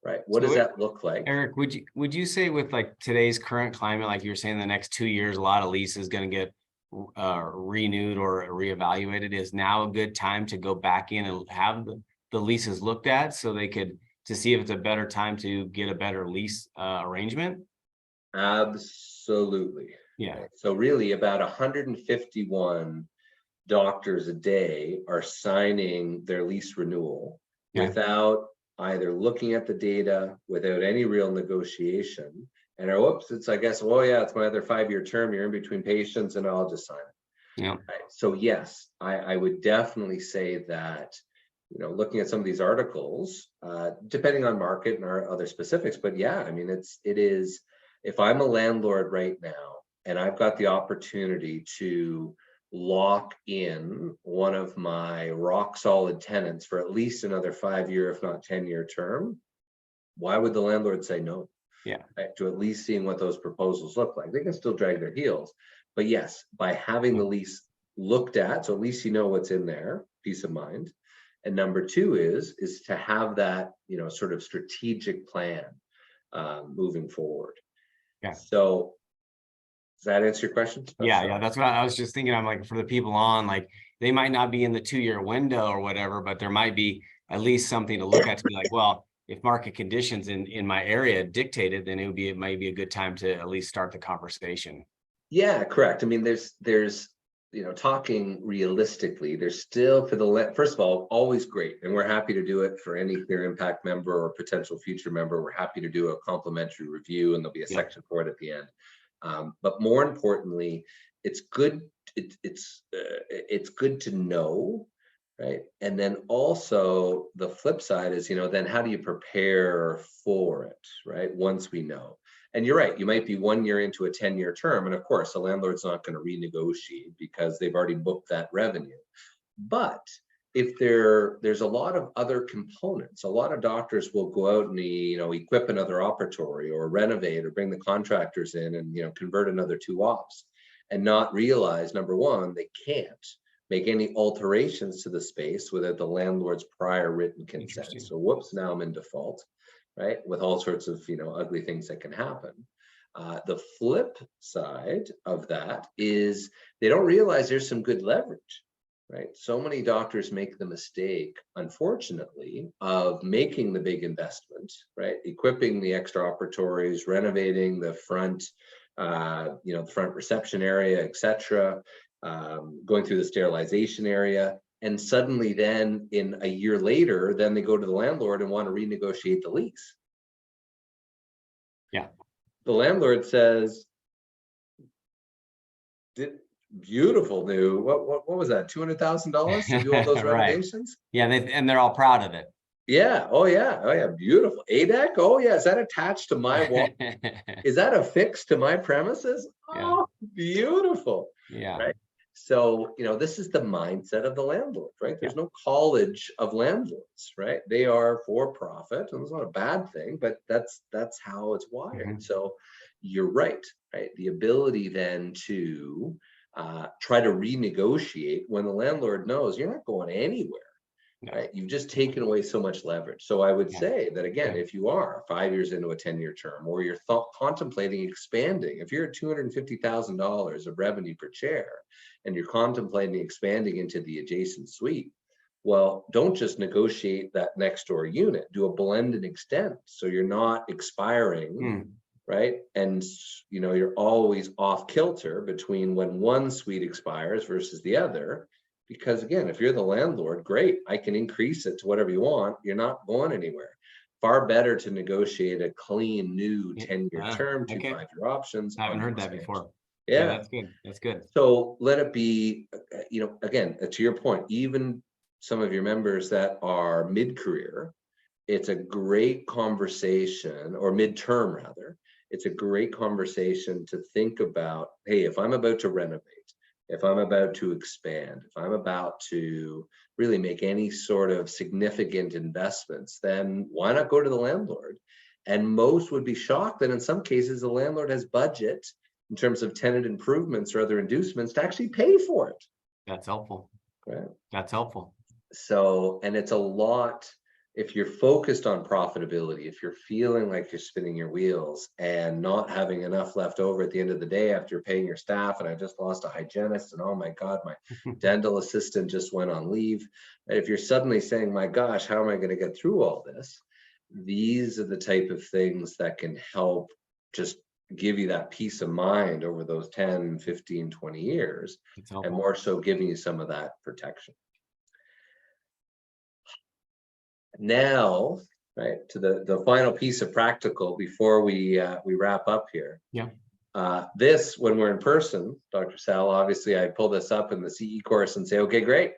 right? What does that look like? Eric, would you say with like today's current climate, like you were saying, the next 2 years, a lot of leases going to get renewed or reevaluated? Is now a good time to go back in and have the leases looked at so they could, to see if it's a better time to get a better lease arrangement? Absolutely. Yeah. Right? So really about 151 doctors a day are signing their lease renewal without either looking at the data, without any real negotiation. And whoops, it's, I guess, well, yeah, it's my other 5-year term. You're in between patients and I'll just sign it. Yeah. Right? So yes, I would definitely say that, looking at some of these articles, depending on market and our other specifics, but yeah, I mean, it is, if I'm a landlord right now and I've got the opportunity to lock in one of my rock solid tenants for at least another 5-year, if not 10-year term, why would the landlord say no? Yeah. Right? To at least seeing what those proposals look like. They can still drag their heels, but yes, by having the lease looked at, so at least you know what's in there, peace of mind. And number two is to have that, sort of strategic plan moving forward. Yeah. So does that answer your question? Yeah, that's what I was just thinking. I'm like, for the people on, like, they might not be in the 2-year window or whatever, but there might be at least something to look at to be like, well, if market conditions in my area dictated, then it might be a good time to at least start the conversation. Yeah, correct. I mean, there's talking realistically, there's still, for the first of all, always great, and we're happy to do it for any Clear Impact member or potential future member. We're happy to do a complimentary review, and there'll be a section for it at the end. But more importantly, it's good. It's good to know, right? And then also the flip side is, then how do you prepare for it, right? Once we know. And you're right, you might be 1 year into a 10-year term, and of course, the landlord's not going to renegotiate because they've already booked that revenue. But if there's a lot of other components, a lot of doctors will go out and equip another operatory or renovate or bring the contractors in and convert another 2 ops and not realize, number one, they can't make any alterations to the space without the landlord's prior written consent. So whoops, now I'm in default, right? With all sorts of ugly things that can happen. The flip side of that is they don't realize there's some good leverage. Right. So many doctors make the mistake, unfortunately, of making the big investment, right? Equipping the extra operatories, renovating the front, the front reception area, etc., going through the sterilization area. And suddenly then in a year later, then they go to the landlord and want to renegotiate the lease. Yeah. The landlord says, beautiful new, what was that, $200,000 to do all those renovations? Right. Yeah, and they're all proud of it. Yeah. Oh yeah, beautiful. ADEC. Oh yeah, is that attached to my wall? Is that affixed to my premises? Oh, beautiful. Yeah. Right. So this is the mindset of the landlord, right? There's no college of landlords, right? They are for profit, and it's not a bad thing, but that's how it's wired. So you're right? The ability then to try to renegotiate when the landlord knows you're not going anywhere, right? You've just taken away so much leverage. So I would Yeah. say that again, Yeah. if you are 5 years into a 10-year term, or you're contemplating expanding, if you're at $250,000 of revenue per chair, and you're contemplating expanding into the adjacent suite, well, don't just negotiate that next door unit. Do a blend and extend, so you're not expiring, right? And you're always off kilter between when one suite expires versus the other. Because again, if you're the landlord, great, I can increase it to whatever you want. You're not going anywhere. Far better to negotiate a clean new 10-year term, 2 Okay. 5-year options. I haven't on heard the that expansion. before. Yeah, That's good. That's good. so let it be, again, to your point, even some of your members that are mid-career, it's a great conversation, or midterm rather, it's a great conversation to think about, hey, if I'm about to renovate, if I'm about to expand, if I'm about to really make any sort of significant investments, then why not go to the landlord? And most would be shocked that in some cases the landlord has budget in terms of tenant improvements or other inducements to actually pay for it. That's helpful. Right. That's helpful. So, and it's a lot, if you're focused on profitability, if you're feeling like you're spinning your wheels and not having enough left over at the end of the day after paying your staff, and I just lost a hygienist, and oh my God, my dental assistant just went on leave. And if you're suddenly saying, my gosh, how am I going to get through all this? These are the type of things that can help just give you that peace of mind over those 10, 15, 20 years, and more so giving you some of that protection. Now, right, to the final piece of practical before we wrap up here. Yeah. This, when we're in person, Dr. Sala, obviously I pull this up in the CE course and say, okay, great.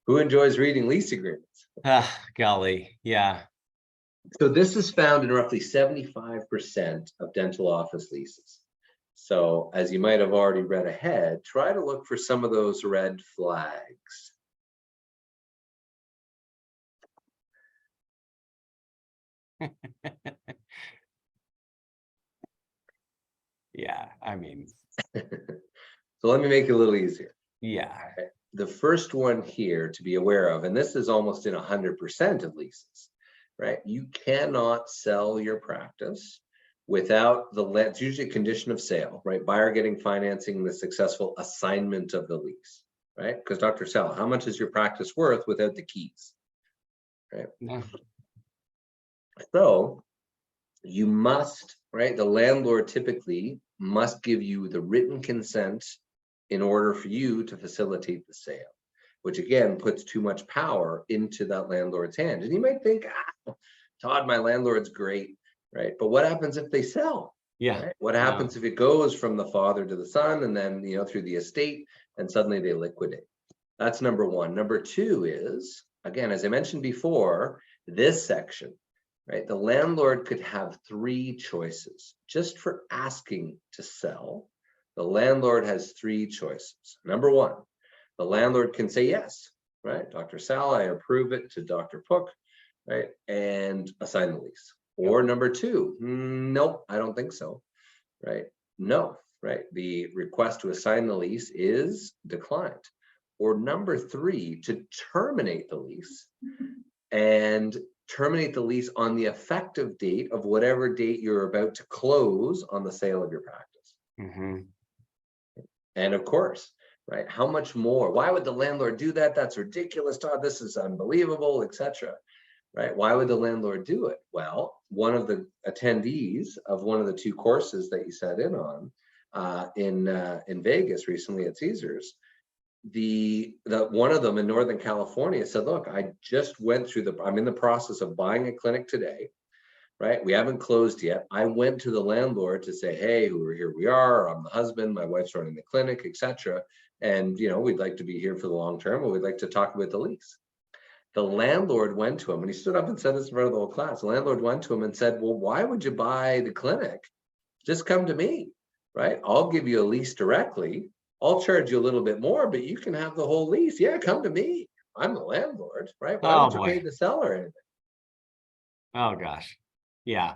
Who enjoys reading lease agreements? Golly, yeah. So this is found in roughly 75% of dental office leases. So as you might have already read ahead, try to look for some of those red flags. Yeah, I mean. So let me make it a little easier. Yeah. Okay. The first one here to be aware of, and this is almost in 100% of leases, right? You cannot sell your practice without it's usually a condition of sale, right? Buyer getting financing, the successful assignment of the lease, right? Because Dr. Sala, how much is your practice worth without the keys, right? Yeah. So you must, right? The landlord typically must give you the written consent in order for you to facilitate the sale, which again puts too much power into that landlord's hand. And you might think, Todd, my landlord's great, right? But what happens if they sell? Yeah. Right? What happens if it goes from the father to the son, and then through the estate, and suddenly they liquidate? That's number one. Number two is, again, as I mentioned before, this section, right? The landlord could have 3 choices just for asking to sell. The landlord has 3 choices. Number one, the landlord can say yes, right? Dr. Sala, I approve it to Dr. Pook, right? And assign the lease. Or number two, nope, I don't think so, right? No, right? The request to assign the lease is declined. Or number 3, to terminate the lease, and terminate the lease on the effective date of whatever date you're about to close on the sale of your practice. Mm-hmm. And of course, right, how much more? Why would the landlord do that? That's ridiculous, Todd. This is unbelievable, etc. Right? Why would the landlord do it? Well, one of the attendees of one of the 2 courses that you sat in on in Vegas recently at Caesars, the one of them in Northern California said, look, I just went through I'm in the process of buying a clinic today, right? We haven't closed yet. I went to the landlord to say, hey, here we are. I'm the husband, my wife's running the clinic, etc. And, we'd like to be here for the long term, but we'd like to talk about the lease. The landlord went to him, and he stood up and said this in front of the whole class. The landlord went to him and said, well, why would you buy the clinic? Just come to me, right? I'll give you a lease directly. I'll charge you a little bit more, but you can have the whole lease. Yeah, come to me. I'm the landlord, right? Why would you pay the seller anything? Oh, gosh. Yeah.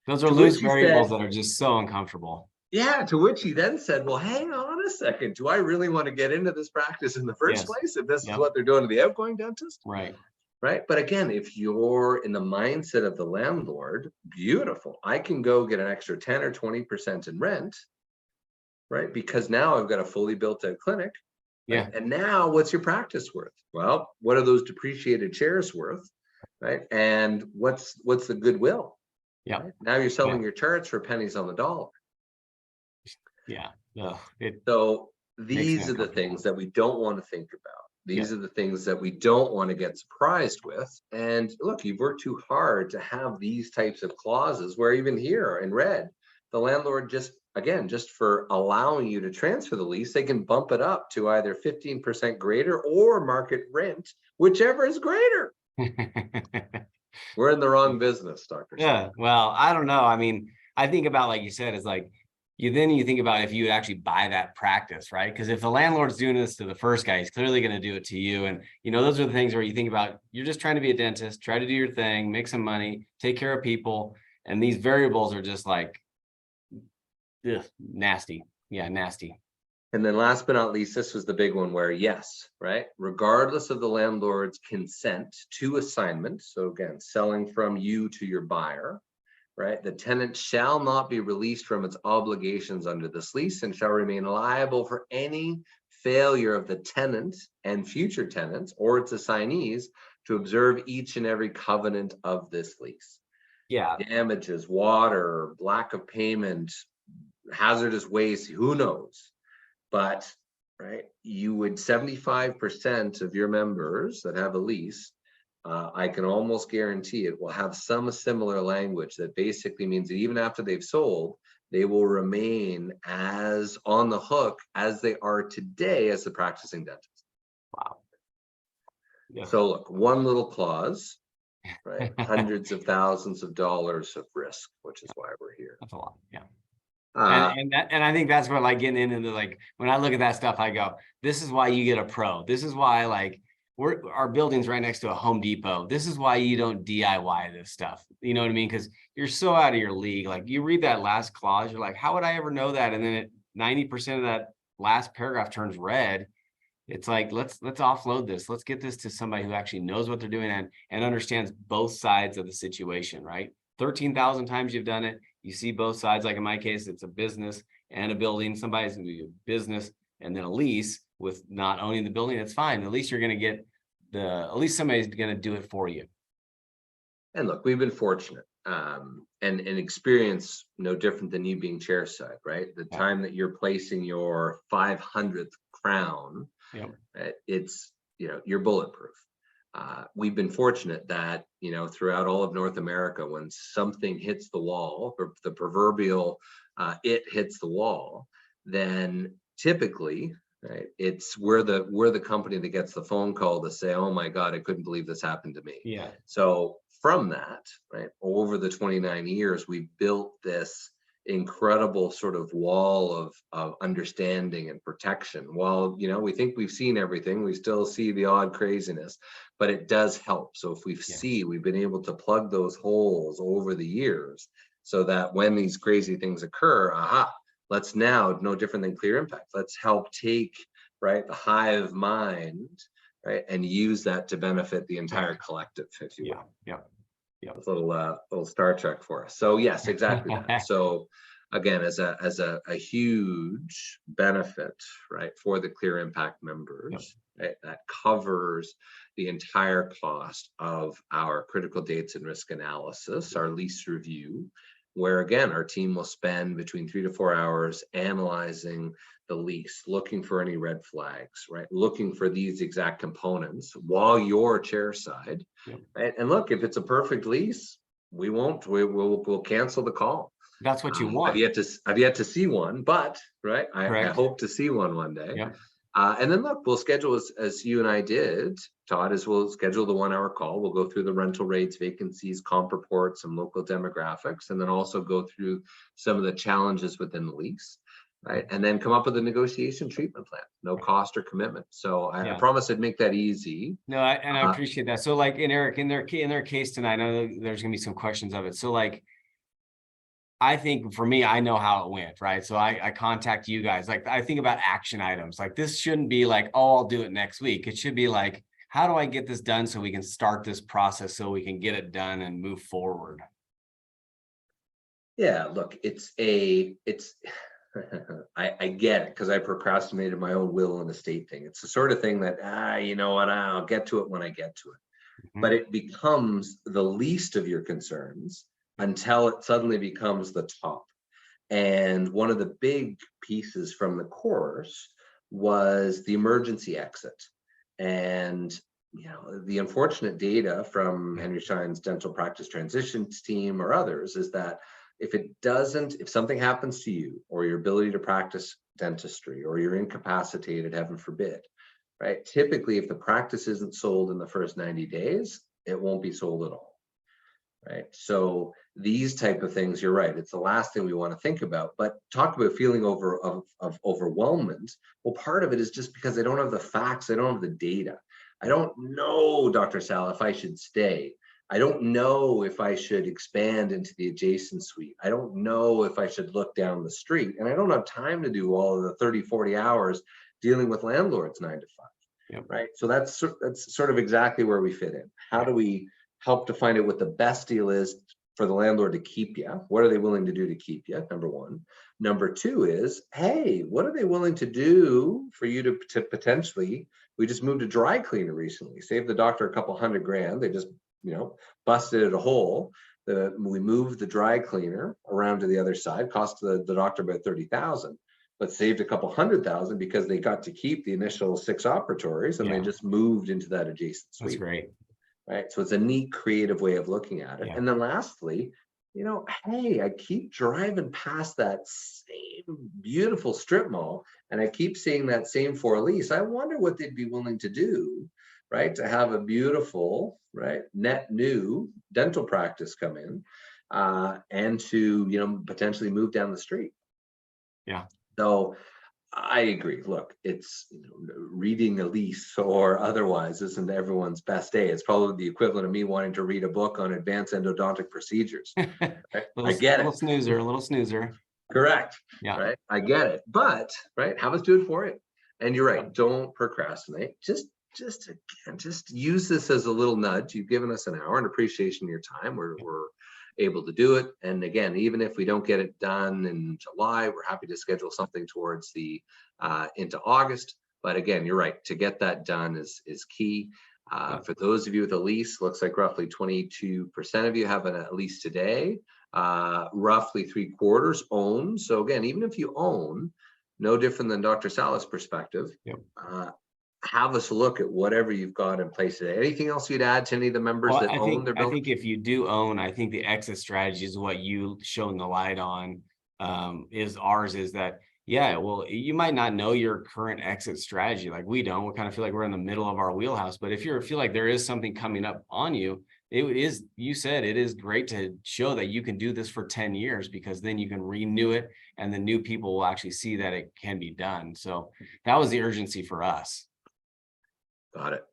Those are loose variables that are just so uncomfortable. Yeah, to which he then said, well, hang on a a second, do I really want to get into this practice in the first Yes. place if this is Yep. what they're doing to the outgoing dentist? Right. Right. But again, if you're in the mindset of the landlord, beautiful. I can go get an extra 10 or 20% in rent, right? Because now I've got a fully built out clinic. Right? Yeah. And now what's your practice worth? Well, what are those depreciated chairs worth? Right. And what's the goodwill? Yeah. Right? Now you're selling your charts for pennies on the dollar. Yeah. Ugh, it So makes me these are the uncomfortable. things that we don't want to think about. These Yeah. are the things that we don't want to get surprised with. And look, you've worked too hard to have these types of clauses where even here in red, the landlord just, again, just for allowing you to transfer the lease, they can bump it up to either 15% greater or market rent, whichever is greater. We're in the wrong business, Dr. Sala. Yeah. Well, I don't know. I mean, I think about, like you said, is like, you think about if you would actually buy that practice, right? Because if the landlord's doing this to the first guy, he's clearly going to do it to you. And, those are the things where you think about, you're just trying to be a dentist, try to do your thing, make some money, take care of people. And these variables are just like, ugh, nasty. Yeah, nasty. And then last but not least, this was the big one where yes, right? Regardless of the landlord's consent to assignment. So again, selling from you to your buyer, right? The tenant shall not be released from its obligations under this lease and shall remain liable for any failure of the tenant and future tenants or its assignees to observe each and every covenant of this lease. Yeah. Damages, water, lack of payment, hazardous waste, who knows? But, right, you would 75% of your members that have a lease, I can almost guarantee it will have some similar language that basically means that even after they've sold, they will remain as on the hook as they are today as the practicing dentist. Wow. Yeah. So look, one little clause, right? Hundreds of thousands of dollars of risk, which is why we're here. That's a lot. Yeah. Uh, And I think that's where, like, getting into like, when I look at that stuff, I go, this is why you get a pro. This is why, like, our building's right next to a Home Depot. This is why you don't DIY this stuff. You know what I mean? Because you're so out of your league. Like, you read that last clause, you're like, how would I ever know that? And then 90% of that last paragraph turns red. It's like, let's offload this. Let's get this to somebody who actually knows what they're doing and understands both sides of the situation, right? 13,000 times you've done it. You see both sides. Like in my case, it's a business and a building. Somebody's going to do a business and then a lease with not owning the building. It's fine. At least you're going to get at least somebody's going to do it for you. And look, we've been fortunate and experience no different than you being chairside, right? The time that you're placing your 500th crown, it's, you're bulletproof. We've been fortunate that, throughout all of North America, when something hits the wall, or the proverbial it hits the wall, then typically, right, we're the company that gets the phone call to say, oh my God, I couldn't believe this happened to me. Yeah. So from that, right, over the 29 years, we built this incredible sort of wall of understanding and protection. While we think we've seen everything, we still see the odd craziness, but it does help. So if we've been able to plug those holes over the years so that when these crazy things occur, let's now, no different than Clear Impact, let's help take, right, the hive mind, right, and use that to benefit the entire collective, if you will. Yeah. It's a little Star Trek for us. So yes, exactly that. So again, as a huge benefit, right, for the Clear Impact members, right, that covers the entire cost of our critical dates and risk analysis, our lease review, where again, our team will spend between 3 to 4 hours analyzing the lease, looking for any red flags, right? Looking for these exact components while you're chairside, right? And look, if it's a perfect lease, we'll cancel the call. That's what you want. I've yet to see one, but right, I hope to see one day. Yeah. And then look, we'll schedule as you and I did, Todd, we'll schedule the 1 hour call. We'll go through the rental rates, vacancies, comp reports, some local demographics, and then also go through some of the challenges within the lease. Right. And then come up with a negotiation treatment plan, no cost or commitment. So I promise I'd make that easy. No, I appreciate that. So like Eric, in their case tonight, I know there's going to be some questions of it. So like, I think for me, I know how it went, right? So I contact you guys. Like, I think about action items. Like, this shouldn't be like, oh, I'll do it next week. It should be like, how do I get this done so we can start this process so we can get it done and move forward? Yeah, look, it's I get it because I procrastinated my own will and estate thing. It's the sort of thing that, you know what, I'll get to it when I get to it. But Mhm. it becomes the least of your concerns until it suddenly becomes the top. And one of the big pieces from the course was the emergency exit. And the unfortunate data from Henry Schein's dental practice transitions team or others is that if something happens to you or your ability to practice dentistry or you're incapacitated, heaven forbid, right? Typically, if the practice isn't sold in the first 90 days, it won't be sold at all, right? So these type of things, you're right, it's the last thing we want to think about. But talk about feeling of overwhelmment. Well, part of it is just because I don't have the facts, I don't have the data. I don't know, Dr. Sal, if I should stay. I don't know if I should expand into the adjacent suite. I don't know if I should look down the street. And I don't have time to do all of the 30, 40 hours dealing with landlords 9 to 5. Yep. Right. So that's sort of exactly where we fit in. How do we help to find out what the best deal is for the landlord to keep you? What are they willing to do to keep you? Number one. Number two is, hey, what are they willing to do for you to potentially, we just moved a dry cleaner recently, saved the doctor a couple $100,000. They just, busted it a hole. We moved the dry cleaner around to the other side, cost the doctor about 30,000. But saved a couple $100,000 because they got to keep the initial 6 operatories and they just moved into that adjacent suite. That's great. Right. So it's a neat, creative way of looking at it. Yeah. And then lastly, hey, I keep driving past that same beautiful strip mall and I keep seeing that same for lease. I wonder what they'd be willing to do, right, to have a beautiful, right, net new dental practice come in and to, potentially move down the street. Yeah. So I agree. Look, it's reading a lease or otherwise isn't everyone's best day. It's probably the equivalent of me wanting to read a book on advanced endodontic procedures. Right? I get a it. little snoozer. Correct. Yeah. Right. I get it. But right, have us do it for you. And you're right. Don't procrastinate. Just use this as a little nudge. You've given us an hour and appreciation of your time. We're able to do it. And again, even if we don't get it done in July, we're happy to schedule something towards the into August. But again, you're right. To get that done is key. For those of you with a lease, looks like roughly 22% of you have a lease today. Roughly 3/4 own. So again, even if you own, no different than Dr. Sala's perspective. Have us look at whatever you've got in place today. Anything else you'd add to any of the members that own their building? I think if you do own, I think the exit strategy is what you shone the light on. Is that, yeah, well, you might not know your current exit strategy. Like we don't, we kind of feel like we're in the middle of our wheelhouse, but if you feel like there is something coming up on you, you said it is great to show that you can do this for 10 years because then you can renew it and the new people will actually see that it can be done. So that was the urgency for us. Got it.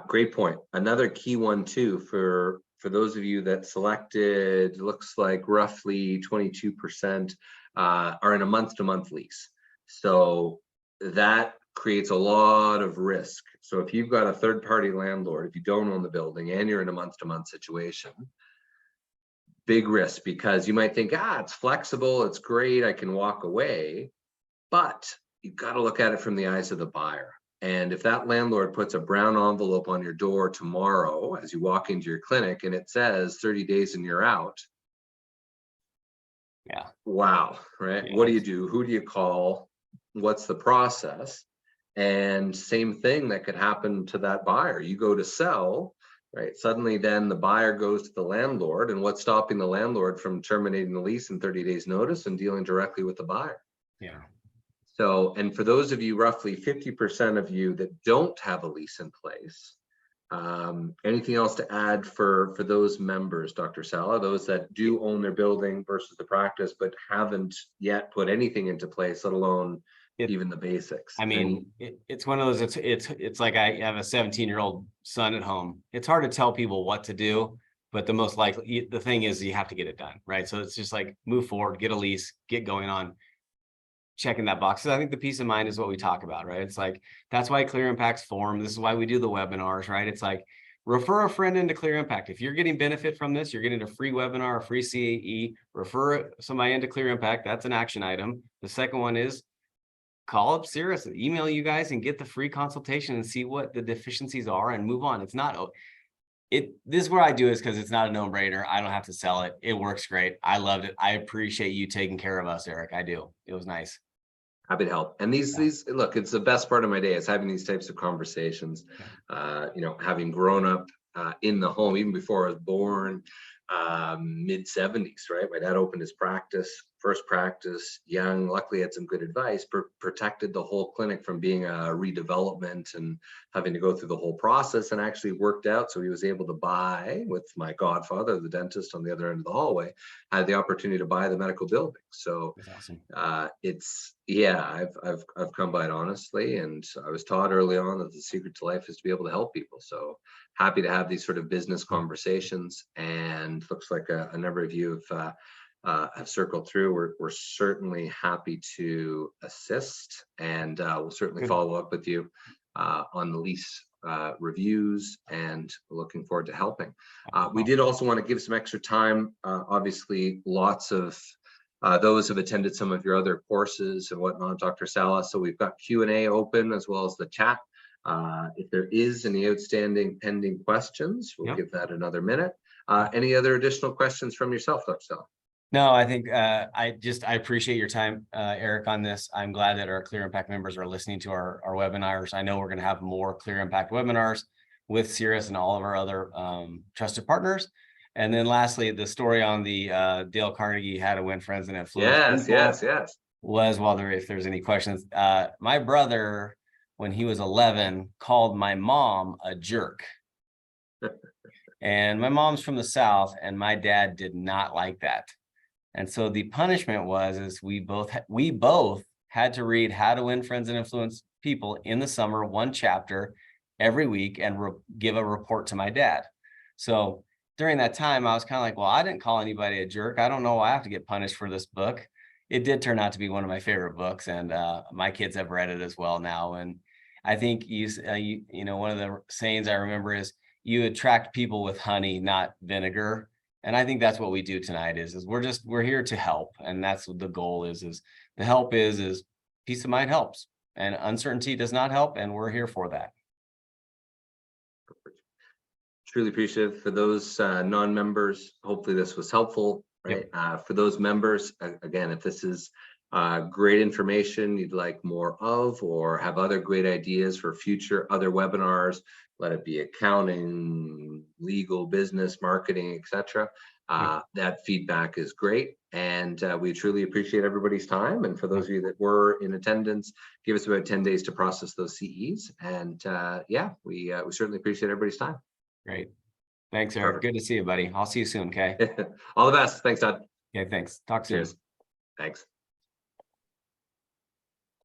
Great point. Another key one too, for those of you that selected, looks like roughly 22% are in a month-to-month lease. So that creates a lot of risk. So if you've got a third-party landlord, if you don't own the building and you're in a month-to-month situation, big risk, because you might think, it's flexible, it's great, I can walk away, but you've got to look at it from the eyes of the buyer. And if that landlord puts a brown envelope on your door tomorrow as you walk into your clinic and it says 30 days and you're out. Yeah. Wow. Right. Yeah. What do you do? Who do you call? What's the process? And same thing that could happen to that buyer. You go to sell, right? Suddenly then the buyer goes to the landlord, and what's stopping the landlord from terminating the lease in 30 days notice and dealing directly with the buyer? Yeah. So, and for those of you, roughly 50% of you that don't have a lease in place, anything else to add for those members, Dr. Sala, those that do own their building versus the practice, but haven't yet put anything into place, let alone even the basics? I mean, it's one of those, it's like I have a 17-year-old son at home. It's hard to tell people what to do, But the most likely, the thing is you have to get it done, right? So it's just like move forward, get a lease, get going on checking that box. So I think the peace of mind is what we talk about, right? It's like, that's why Clear Impact's formed. This is why we do the webinars, right? It's like, refer a friend into Clear Impact. If you're getting benefit from this, you're getting a free webinar, a free CAE, refer somebody into Clear Impact. That's an action item. The second one is call up Sirus, email you guys and get the free consultation and see what the deficiencies are and move on. It's not, this is where I do is because it's not a no-brainer. I don't have to sell it. It works great. I loved it. I appreciate you taking care of us, Eric. I do. It was nice. Happy to help. And these look, it's the best part of my day is having these types of conversations. You know, having grown up in the home, even before I was born, mid 70s, right? My dad opened his first practice, young, luckily had some good advice, protected the whole clinic from being a redevelopment and having to go through the whole process, and actually worked out. So he was able to buy, with my godfather, the dentist on the other end of the hallway, had the opportunity to buy the medical building. So that's awesome. I've come by it honestly, and I was taught early on that the secret to life is to be able to help people. So happy to have these sort of business conversations, and looks like a number of you have circled through. We're certainly happy to assist, and we'll certainly follow up with you on the lease reviews, and looking forward to helping. We did also want to give some extra time. Obviously, lots of those have attended some of your other courses and whatnot, Dr. Sala. So we've got Q&A open as well as the chat. If there is any outstanding pending questions, we'll give that another minute. Any other additional questions from yourself, Dr. Sala? No, I think I appreciate your time, Eric, on this. I'm glad that our Clear Impact members are listening to our webinars. I know we're going to have more Clear Impact webinars with Sirus and all of our other trusted partners. And then lastly, the story on the Dale Carnegie How to Win Friends and Influence. Yes. Was, well, if there's any questions, my brother, when he was 11, called my mom a jerk. And my mom's from the South, and my dad did not like that. And so the punishment is we both had to read How to Win Friends and Influence People in the summer, one chapter every week, and give a report to my dad. So during that time, I was kind of like, well, I didn't call anybody a jerk. I don't know why I have to get punished for this book. It did turn out to be one of my favorite books, and my kids have read it as well now. And I think you know, one of the sayings I remember is, you attract people with honey, not vinegar. And I think that's what we do tonight is we're here to help. And that's what the goal is the help is peace of mind helps, and uncertainty does not help. And we're here for that. Truly appreciative. For those non-members, hopefully this was helpful, right? For those members, again, if this is great information you'd like more of, or have other great ideas for future other webinars, let it be accounting, legal, business, marketing, etc. That feedback is great, and we truly appreciate everybody's time. And for those of you that were in attendance, give us about 10 days to process those CEs. And we certainly appreciate everybody's time. Great. Thanks, Eric. Perfect. Good to see you, buddy. I'll see you soon. Okay. All the best. Thanks, Todd. Okay, thanks. Talk soon. Cheers. Thanks.